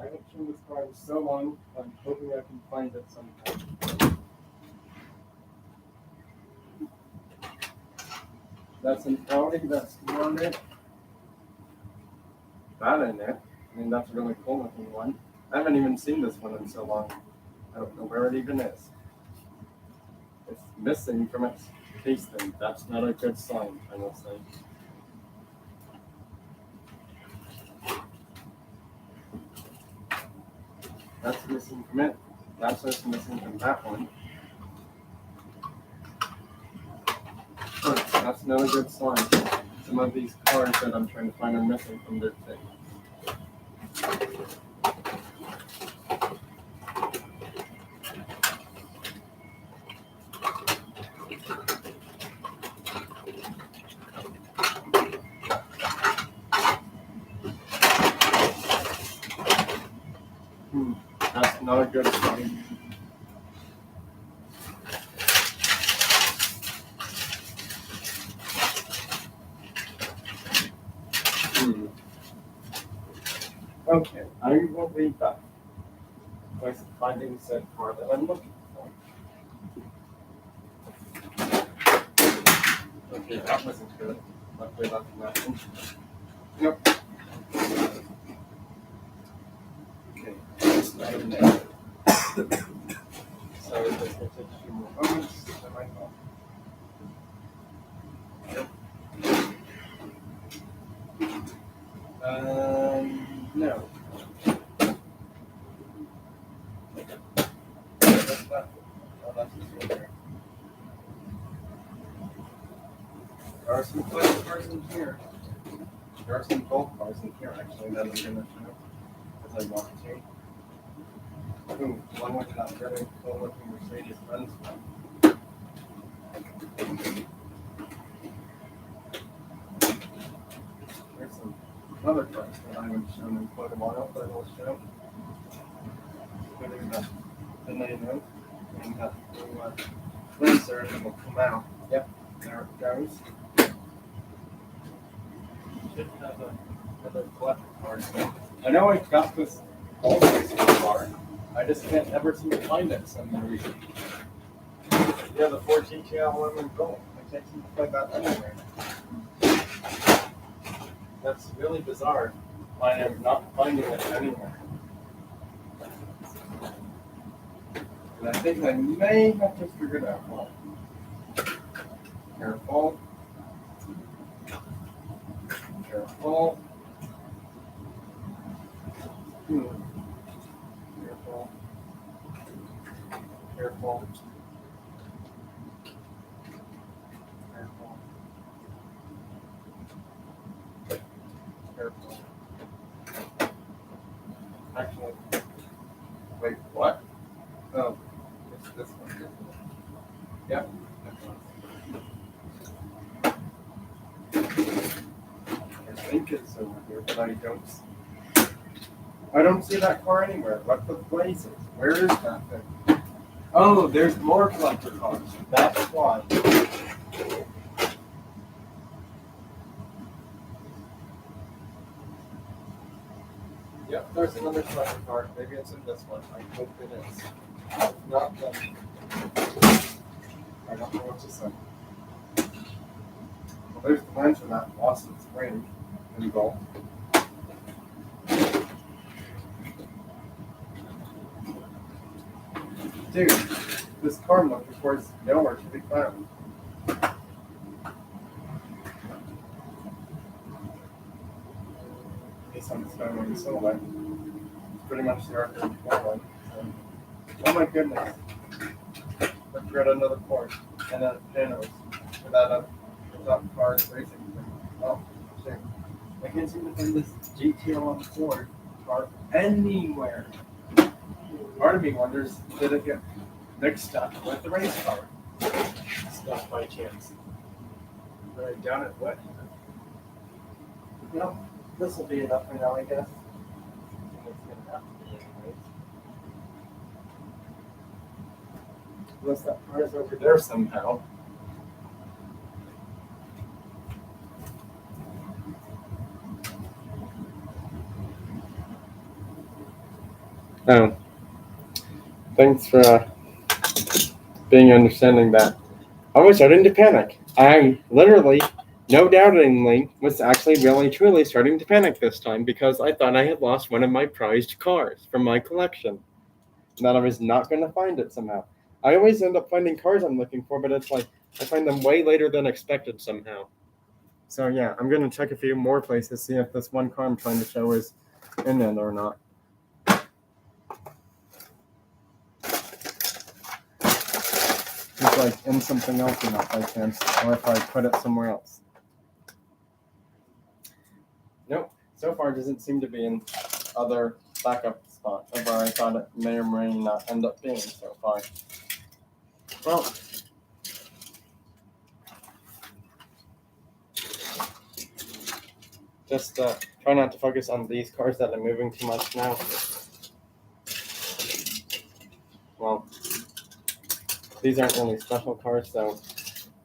Speaker 1: I haven't shown this card in so long, I'm hoping I can find it sometime. That's an Audi, that's on it. That in it. I mean, that's a really cool looking one. I haven't even seen this one in so long. I don't know where it even is. It's missing from its casing. That's not a good sign, I will say. That's missing from it. That's just missing from that one. That's not a good sign. Some of these cards that I'm trying to find are missing from their thing. That's not a good sign. Okay, I will read that. By finding said card that I'm looking for. Okay, that wasn't good. Luckily, that's nothing. Yep. Okay, that's not in there. So this will take a few more moments. I might not. No. That's not. Oh, that's just right there. There are some fun cars in here. There are some gold cars in here, actually, that I'm going to show as I want to. Ooh, one with that really cool looking Mercedes Benz one. There's some other cars that I haven't shown in quite a while, but I will show. Including the Nano and that new Lancer that will come out. Yep, there it goes. Should have another collector card. I know I got this all so far. I just can't ever seem to find it for some reason. Yeah, the 4 GTL Lemon Gold. I can't seem to find that anywhere. That's really bizarre. I am not finding it anywhere. And I think I may have just figured out why. Careful. Careful. Careful. Careful. Careful. careful. Actually, wait, what? Oh, it's this one, isn't it? Yep. I think it's over here, but I don't see that car anywhere. What the blazes? Where is that thing? Oh, there's more collector cars. That's why. Yep, there's another collector car. Maybe it's in this one. I hope it is. Not that. I don't know what to say. Well, there's the lens for that Boston Spring involved. Dude, this car look, of course, nowhere to be found. Nissan Skyline Silhouette. Pretty much the R34 one. Oh my goodness. I forgot another port. And then panels. Without cars racing thing. Oh, shit. I can't seem to find this GTO on Ford car anywhere. Part of me wonders, did it get mixed up with the race car stuff by chance? But I doubt it would. No, this will be enough for now, I guess. And it's gonna have to be anyways. Unless that car is over there somehow. Oh, thanks for being understanding that. I was starting to panic. I literally, no doubtingly, was actually really truly starting to panic this time because I thought I had lost one of my prized cars from my collection. And that I was not going to find it somehow. I always end up finding cars I'm looking for, but it's like I find them way later than expected somehow. So yeah, I'm going to check a few more places, see if this one car I'm trying to show is in it or not. It's like in something else or not by chance, or if I put it somewhere else. Nope, so far it doesn't seem to be in other backup spots where I thought it may or may not end up being so far. Well, just try not to focus on these cars that are moving too much now. Well, these aren't really special cars, so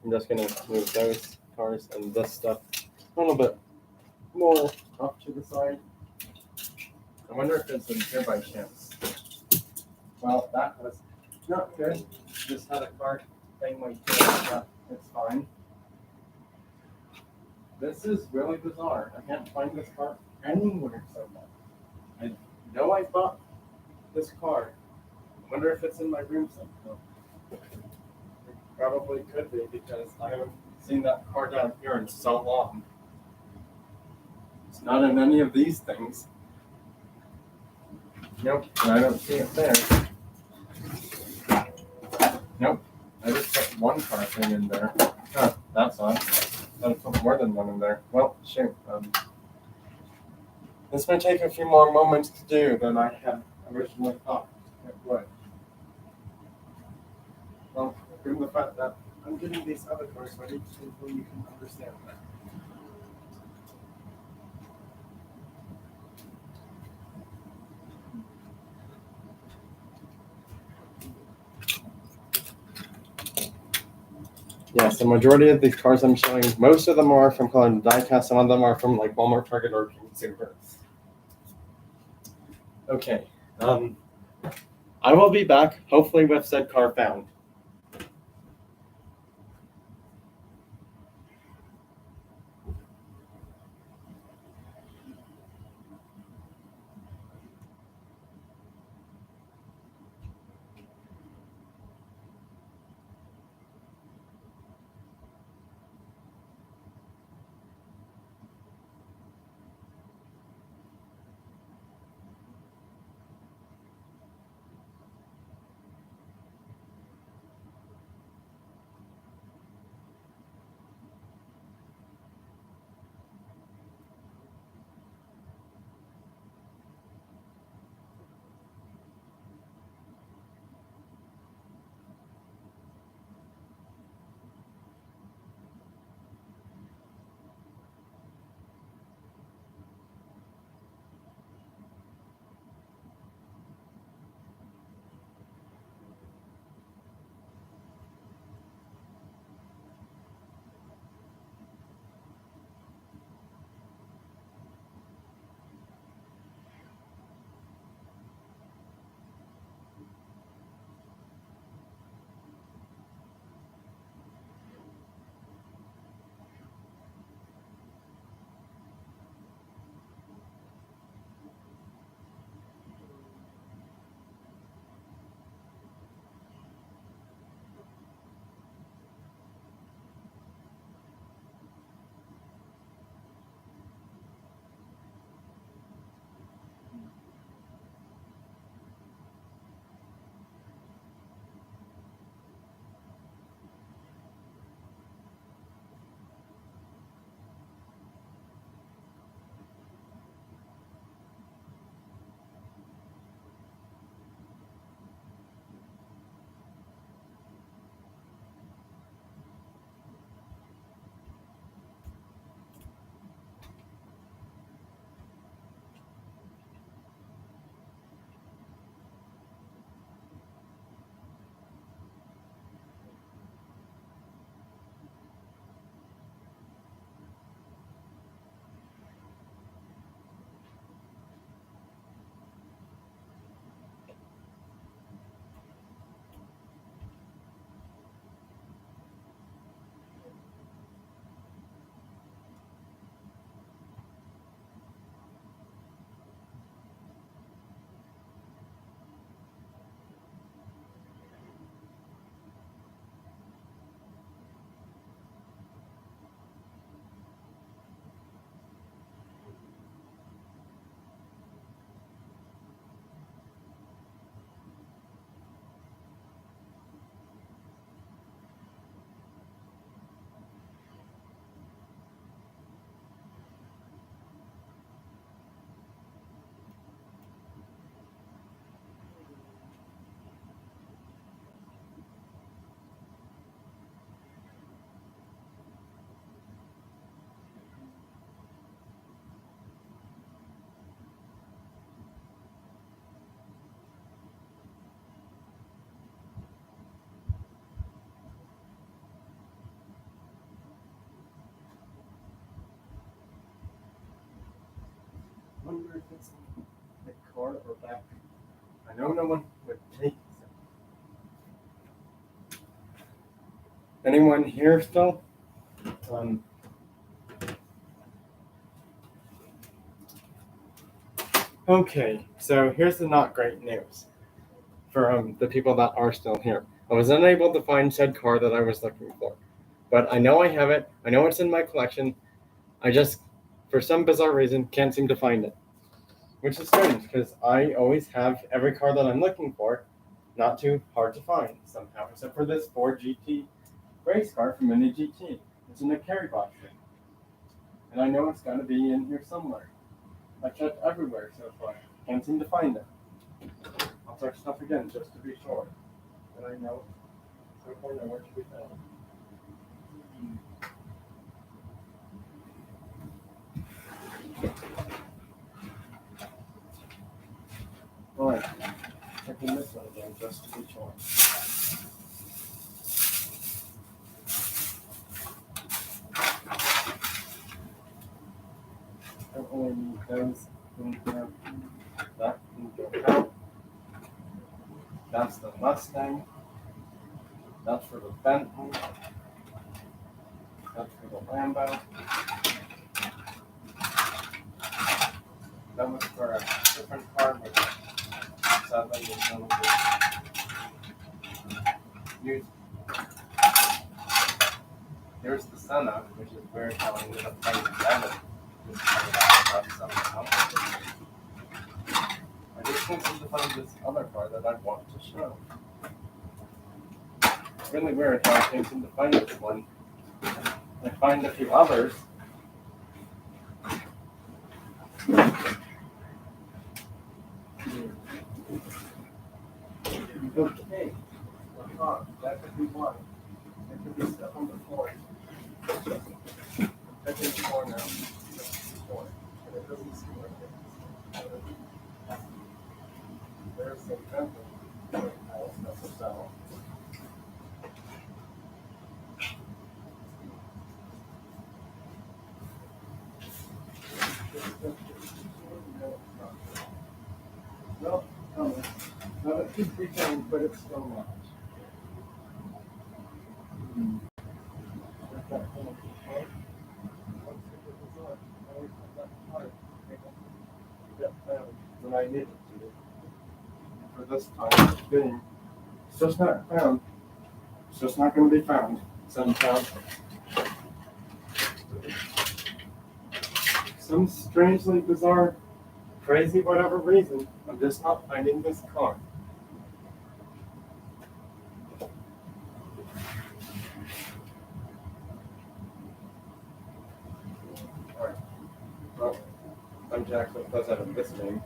Speaker 1: I'm just going to move those cars and this stuff a little bit more off to the side. I wonder if it's in here by chance. Well, that was not good. Just had a car thing like that. It's fine. This is really bizarre. I can't find this car anywhere so far. I know I bought this car. I wonder if it's in my room somehow. It probably could be because I haven't seen that car down here in so long. It's not in any of these things. Nope, and I don't see it there. Nope, I just put one car thing in there. Huh, that's odd. I put more than one in there. Well, shoot. This may take a few more moments to do than I had originally thought it would. Well, given the fact that I'm getting these other cars ready, hopefully you can understand that. Yes, the majority of these cars I'm showing, most of them are from Diecast, some of them are from like Walmart, Target, or Consumer. Okay, I will be back, hopefully with said car found. wonder if it's in the car or back. I know no one would take it. Anyone here still? Okay, so here's the not great news for the people that are still here. I was unable to find said car that I was looking for, but I know I have it. I know it's in my collection. I just, for some bizarre reason, can't seem to find it, which is strange because I always have every car that I'm looking for. Not too hard to find somehow, except for this Ford GT race car from Mini GT. It's in a carry box thing, and I know it's got to be in here somewhere. I checked everywhere so far. Can't seem to find it. I'll check stuff again just to be sure. And I know so far nowhere to be found. Alright, checking this one again just to be sure. Don't really need those in here. That can go out. That's the Mustang. That's for the Bentley. That's for the Lambo. That was for a different car, but sadly it's no longer used. Here's the Senna, which is weird how I ended up finding that. I just wanted to find this other car that I want to show. It's really weird how I can't seem to find this one. I find a few others. Okay, that could be one. That could be stuff on the floor. That could be four now. Four. And it doesn't seem like it. There's some Bentley. That's a cell. Well, now it could be found, but it's still not. When I need it to do. For this time being, it's just not found. It's just not going to be found. Somehow. Some strangely bizarre, crazy whatever reason, I'm just not finding this car. Alright. Well, I'm Jack with Buzz out of this game.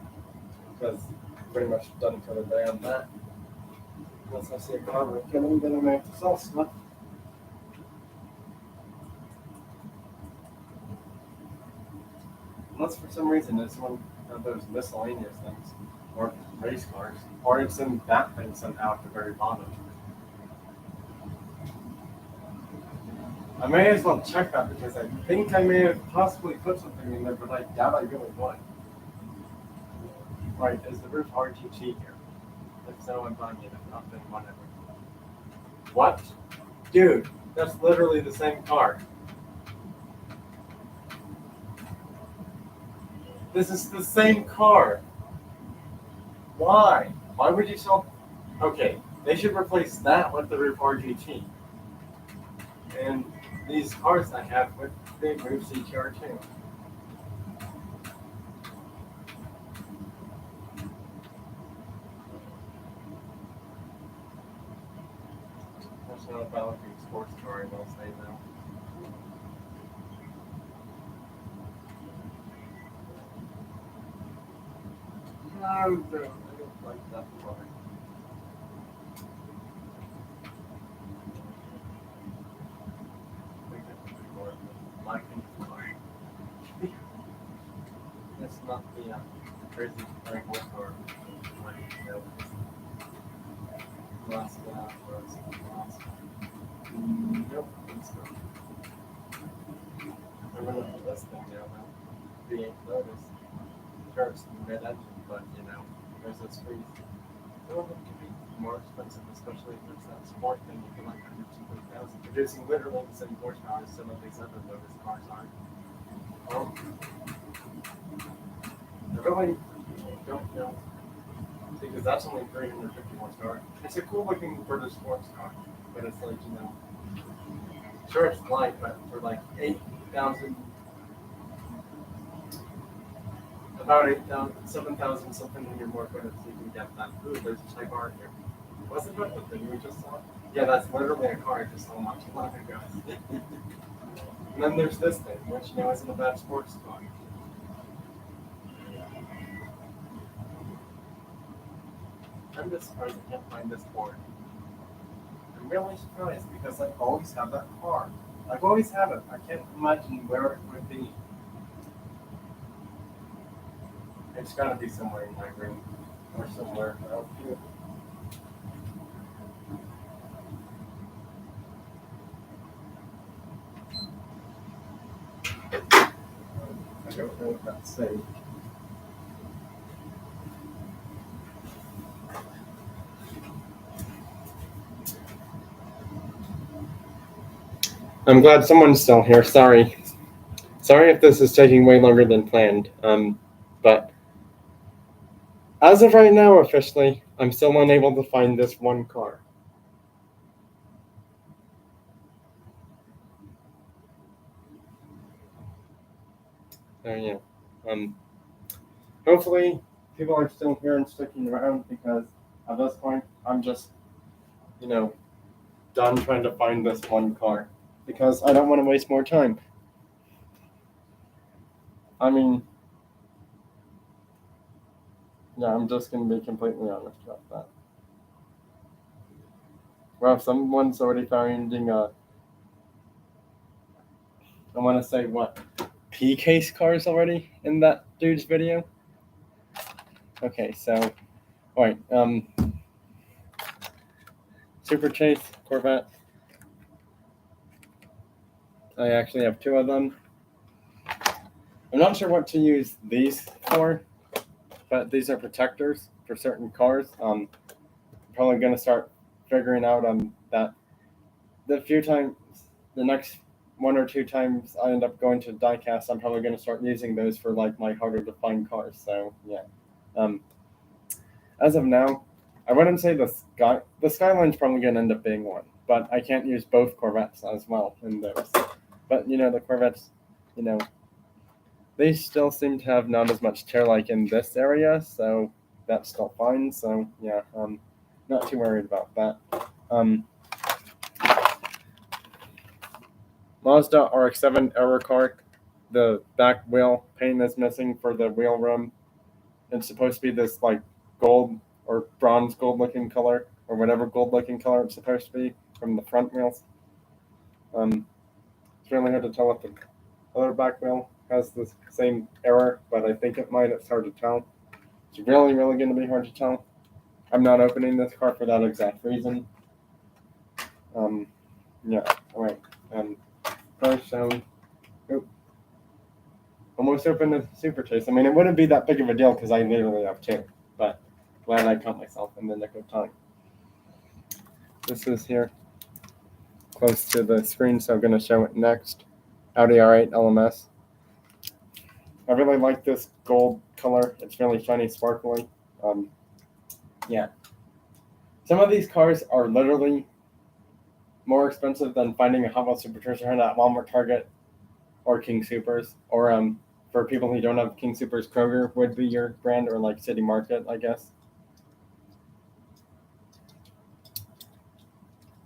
Speaker 1: Because I'm pretty much done for the day on that. Once I see a car we're killing, then I may have to sell stuff. Unless for some reason it's one of those miscellaneous things, or race cars, or it's in that thing somehow at the very bottom. I may as well check that because I think I may have possibly put something in there, but I doubt I really would. Right, is the roof RTG here? If so, I'm buying it. If not, then whatever. What? Dude, that's literally the same car. This is the same car. Why? Why would you sell? Okay, they should replace that with the roof RGT. And these cars I have with the roof CTR too. That's not a Valkyrie sports car, I will say now. No, I don't like that car. It's not the crazy Frank car. Last nope, it's not. I'm gonna put this thing down now. The ain't noticed. sure it's mid-engine, but there's this free. Some of them can be more expensive, especially if there's that sport thing. You can like 150,000, producing literally the same horsepower as some of these other Lotus cars are. I really don't know, because that's only 350 horsepower. It's a cool looking British sports car, but it's like, sure it's light, but for like 8,000, about 8,000, 7,000 something in your more credits, you can get that. Ooh, there's a Type R here. Wasn't that the thing we just saw? Yeah, that's literally a car I just saw not too long ago. And then there's this thing, which isn't a bad sports car. I'm just surprised I can't find this board. I'm really surprised because I always have that car. I've always had it. I can't imagine where it would be. It's got to be somewhere in my room or somewhere out here. I don't know if that's safe. I'm glad someone's still here. Sorry if this is taking way longer than planned. But as of right now, officially, I'm still unable to find this one car. So yeah. Hopefully people are still here and sticking around, because at this point I'm just, done trying to find this one car, because I don't want to waste more time. I mean, yeah, I'm just going to be completely honest about that. Well, someone's already finding I want to say what, P-case cars already in that dude's video? Okay, so, alright, Super Chase, Corvette. I actually have two of them. I'm not sure what to use these for, but these are protectors for certain cars. I'm probably going to start figuring out that the next one or two times I end up going to Diecast, I'm probably going to start using those for like my harder to find cars. So yeah. As of now, I wouldn't say the Skyline's probably going to end up being one, but I can't use both Corvettes as well in those. But the Corvettes, they still seem to have not as much tear like in this area, so that's still fine. So yeah, not too worried about that. Mazda RX-7 error car. The back wheel paint is missing for the wheel rim. It's supposed to be this like gold or bronze gold looking color, or whatever gold looking color it's supposed to be from the front wheels. It's really hard to tell if the other back wheel has the same error, but I think it might. It's hard to tell. It's really, really going to be hard to tell. I'm not opening this car for that exact reason. Yeah, all right. First, almost opened the Super Chase. I mean, it wouldn't be that big of a deal because I literally have two, but glad I caught myself in the nick of time. This is here, close to the screen, so I'm going to show it next. Audi R8 LMS. I really like this gold color. It's really shiny, sparkly. Yeah. Some of these cars are literally more expensive than finding a Hot Wheels Supercharger at Walmart, Target, or King Supers. Or for people who don't have King Supers, Kroger would be your brand, or like City Market, I guess.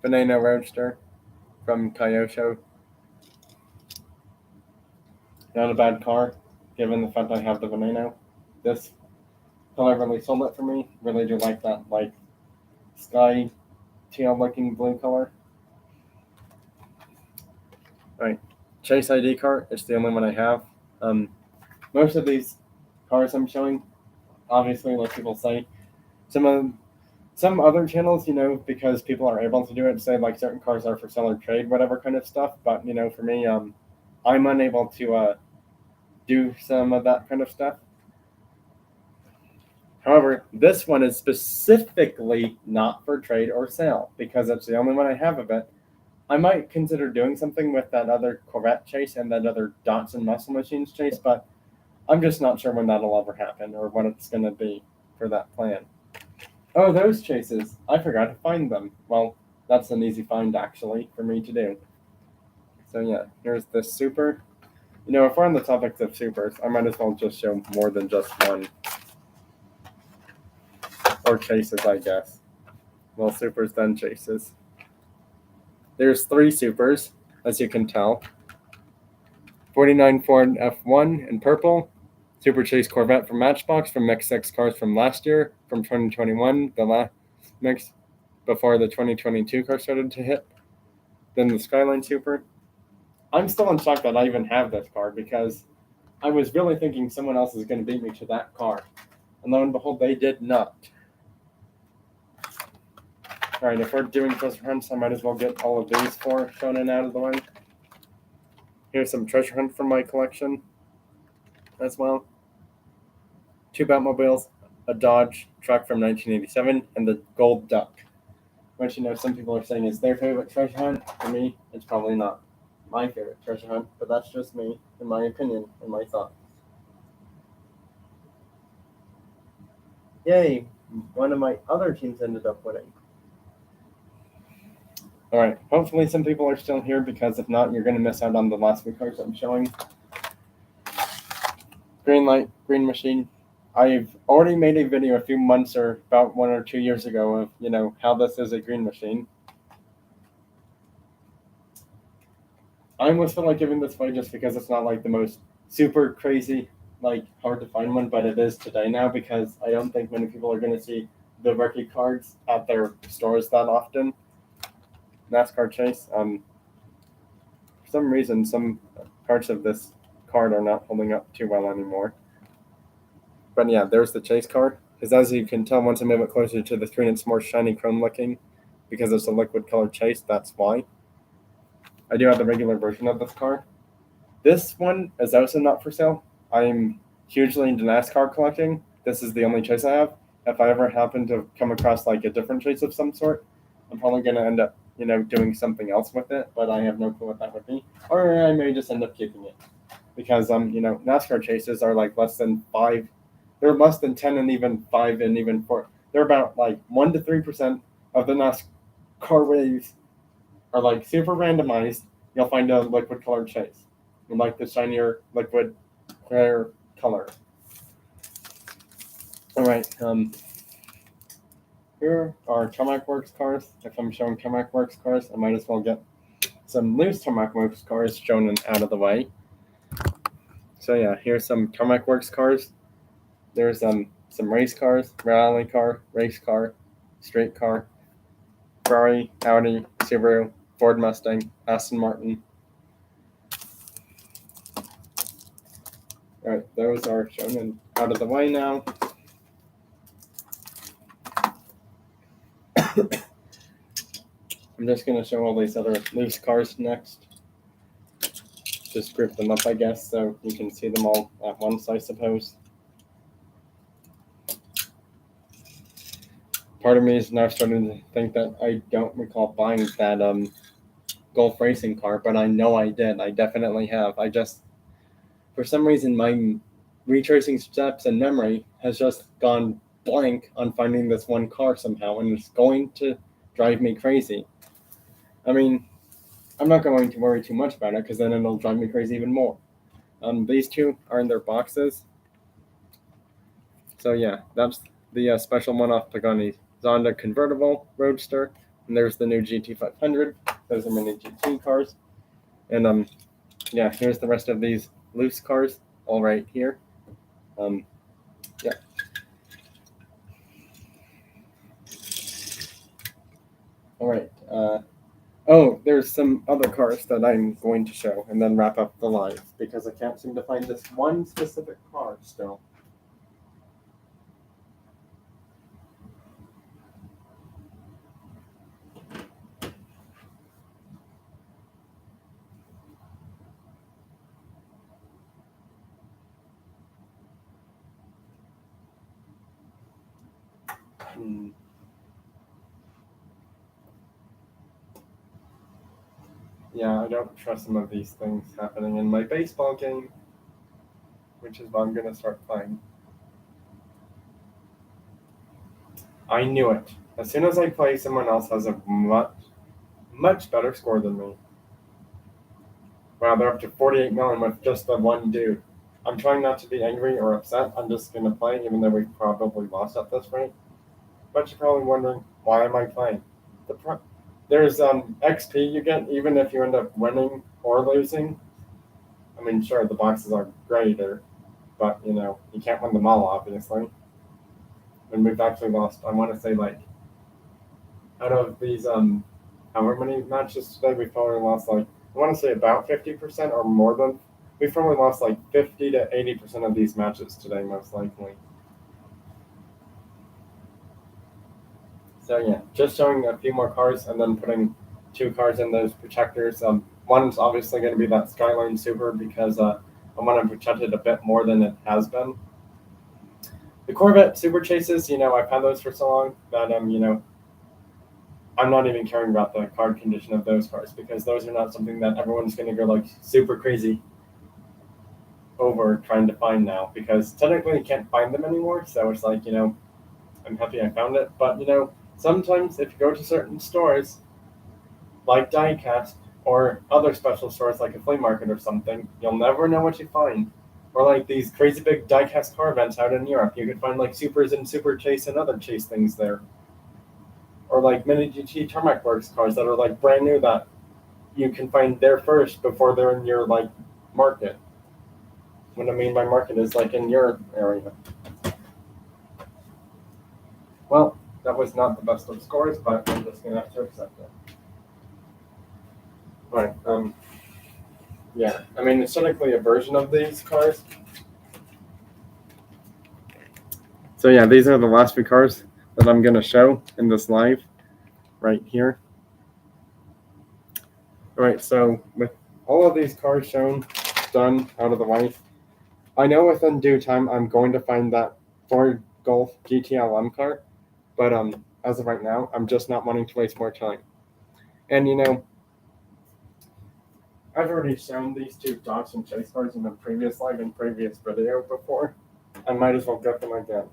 Speaker 1: Veneno Roadster from Kyosho. Not a bad car, given the fact I have the Veneno. This color really sold it for me. Really do like that, like sky teal looking blue color. Alright, Chase ID car. It's the only one I have. Most of these cars I'm showing, obviously, like people say, some other channels, because people are able to do it, say like certain cars are for sale or trade, whatever kind of stuff. But for me, I'm unable to do some of that kind of stuff. However, this one is specifically not for trade or sale because it's the only one I have of it. I might consider doing something with that other Corvette chase and that other Datsun Muscle Machines chase, but I'm just not sure when that'll ever happen or what it's going to be for that plan. Oh, those chases. I forgot to find them. Well, that's an easy find, actually, for me to do. So, yeah, here's the Super. You know, if we're on the topics of Supers, I might as well just show more than just one. Or chases, I guess. Well, Supers, then chases. There's 3 Supers, as you can tell. 49 Ford F1 in purple. Super Chase Corvette from Matchbox from Mix 6 cars from last year, from 2021, the last mix before the 2022 car started to hit. Then the Skyline Super. I'm still in shock that I even have this car because I was really thinking someone else is going to beat me to that car. And lo and behold, they did not. Alright, if we're doing treasure hunts, I might as well get all of these 4 shown and out of the way. Here's some treasure hunt from my collection as well. 2 Batmobiles, a Dodge truck from 1987, and the Gold Duck, which, you know, some people are saying is their favorite treasure hunt. For me, it's probably not my favorite treasure hunt, but that's just me, in my opinion, and my thoughts. Yay, one of my other teams ended up winning. Alright, hopefully some people are still here, because if not, you're going to miss out on the last few cars I'm showing. Green light, green machine. I've already made a video a few months or about 1 or 2 years ago of, you know, how this is a green machine. I almost feel like giving this away just because it's not like the most super crazy, like hard to find one, but it is today now because I don't think many people are going to see the rookie cards at their stores that often. NASCAR chase. For some reason, some parts of this card are not holding up too well anymore. But yeah, there's the chase car. Because as you can tell, once I move it closer to the screen, it's more shiny chrome looking because it's a liquid colored chase. That's why. I do have the regular version of this car. This one is also not for sale. I'm hugely into NASCAR collecting. This is the only chase I have. If I ever happen to come across like a different chase of some sort, I'm probably going to end up, you know, doing something else with it, but I have no clue what that would be. Or I may just end up keeping it. Because, you know, NASCAR chases are like less than 5. They're less than 10 and even 5 and even 4. They're about like 1 to 3% of the NASCAR waves are like super randomized. You'll find a liquid colored chase. You like the shinier liquid clear color. All right. Here are Tarmac Works cars. If I'm showing Tarmac Works cars, I might as well get some loose Tarmac Works cars shown and out of the way. So yeah, here's some Tarmac Works cars. There's some race cars, rally car, race car, street car, Ferrari, Audi, Subaru, Ford Mustang, Aston Martin. All right, those are shown and out of the way now. I'm just going to show all these other loose cars next. Just group them up, I guess, so you can see them all at once, I suppose. Part of me is now starting to think that I don't recall buying that Golf racing car, but I know I did. I definitely have. I just, for some reason, my retracing steps and memory has just gone blank on finding this one car somehow, and it's going to drive me crazy. I mean, I'm not going to worry too much about it because then it'll drive me crazy even more. These two are in their boxes. So yeah, that's the special one-off Pagani Zonda convertible roadster, and there's the new GT500. Those are mini GT cars, and yeah, here's the rest of these loose cars, all right here. Yeah. All right. Oh, there's some other cars that I'm going to show and then wrap up the live because I can't seem to find this one specific car still. Yeah, I don't trust some of these things happening in my baseball game, which is what I'm going to start playing. I knew it. As soon as I play, someone else has a much better score than me. Wow, they're up to 48 million with just the one dude. I'm trying not to be angry or upset. I'm just going to play, even though we've probably lost at this rate. But you're probably wondering, why am I playing? There's XP you get even if you end up winning or losing. I mean, sure, the boxes are greater, but you can't win them all, obviously. And we've actually lost, I want to say, like, out of these however many matches today, we've probably lost, like, I want to say about 50% or more than. We've probably lost like 50 to 80% of these matches today, most likely. So yeah, just showing a few more cars and then putting 2 cars in those protectors. One's obviously going to be that Skyline Super because I want to protect it a bit more than it has been. The Corvette Super Chases, I've had those for so long that I'm not even caring about the card condition of those cars because those are not something that everyone's going to go like super crazy over trying to find now because technically you can't find them anymore. So it's like, I'm happy I found it. But, sometimes if you go to certain stores like Diecast or other special stores like a flea market or something, you'll never know what you find. Or like these crazy big Diecast car events out in Europe, you could find like Supers and Super Chase and other Chase things there. Or like Mini GT Tarmac Works cars that are like brand new that you can find there first before they're in your like market. What I mean by market is like in your area. Well, that was not the best of scores, but I'm just gonna have to accept it. Right. Yeah. I mean, it's technically a version of these cars. So yeah, these are the last few cars that I'm gonna show in this live, right here. All right. So with all of these cars shown, done, out of the way, I know within due time I'm going to find that Ford Golf GTLM car, but as of right now, I'm just not wanting to waste more time. And I've already shown these 2 Dodge and Chase cars in the previous live and previous video before. I might as well get them again.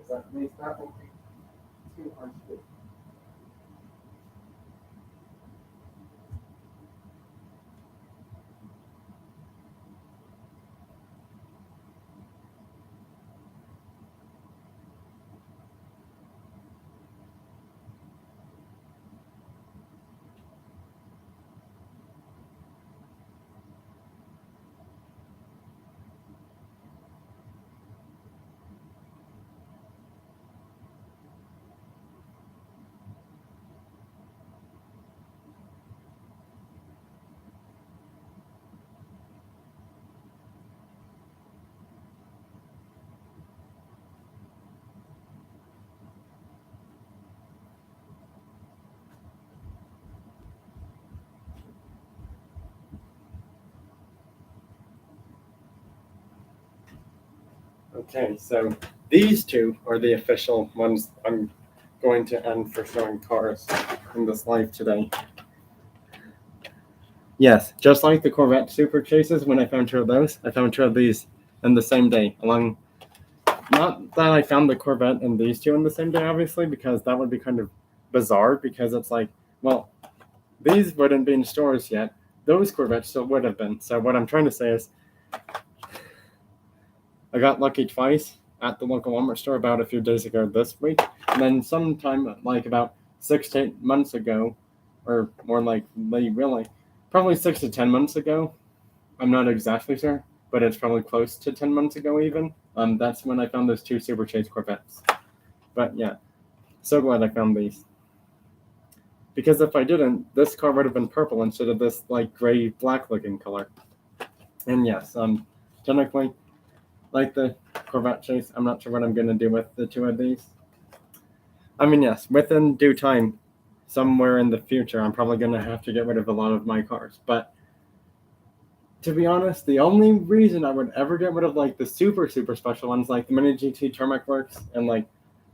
Speaker 1: Is that me snapping? Too hard to do. Okay, so these 2 are the official ones I'm going to end for showing cars in this live today. Yes, just like the Corvette Super Chases, when I found 2 of those, I found 2 of these in the same day. Not that I found the Corvette and these 2 in the same day, obviously, because that would be kind of bizarre, because it's like, well, these wouldn't be in stores yet. Those Corvettes still would have been. So what I'm trying to say is, I got lucky twice at the local Walmart store about a few days ago this week. And then sometime like about 6 to 8 months ago, or more like really, probably 6 to 10 months ago. I'm not exactly sure, but it's probably close to 10 months ago even. That's when I found those 2 Super Chase Corvettes. But yeah, so glad I found these. Because if I didn't, this car would have been purple instead of this like gray black looking color. And yes, technically, like the Corvette Chase, I'm not sure what I'm going to do with the 2 of these. I mean, yes, within due time, somewhere in the future, I'm probably going to have to get rid of a lot of my cars. But to be honest, the only reason I would ever get rid of like the super special ones, like the Mini GT Tarmac Works and like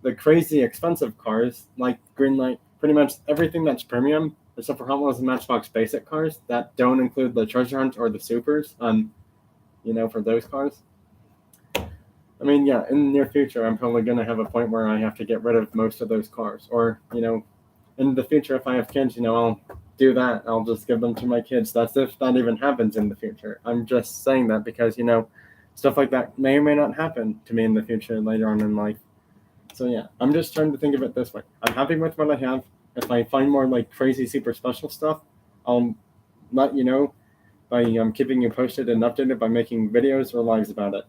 Speaker 1: the crazy expensive cars, like Greenlight, pretty much everything that's premium, except for Hot Wheels and Matchbox basic cars that don't include the treasure hunt or the supers. For those cars. I mean, yeah, in the near future, I'm probably going to have a point where I have to get rid of most of those cars. Or, in the future, if I have kids, I'll do that. I'll just give them to my kids. That's if that even happens in the future. I'm just saying that because, stuff like that may or may not happen to me in the future later on in life. So, yeah, I'm just trying to think of it this way. I'm happy with what I have. If I find more, like, crazy, super special stuff, I'll let you know by keeping you posted and updated by making videos or lives about it.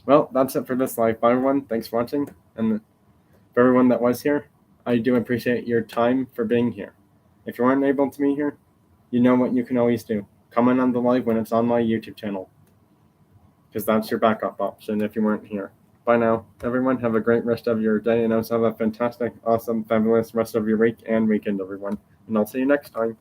Speaker 1: Well, that's it for this live. Bye, everyone. Thanks for watching. And for everyone that was here, I do appreciate your time for being here. If you weren't able to be here, you know what you can always do. Comment on the live when it's on my YouTube channel, because that's your backup option if you weren't here. Bye now. Everyone, have a great rest of your day, and also have a fantastic, awesome, fabulous rest of your week and weekend, everyone. And I'll see you next time.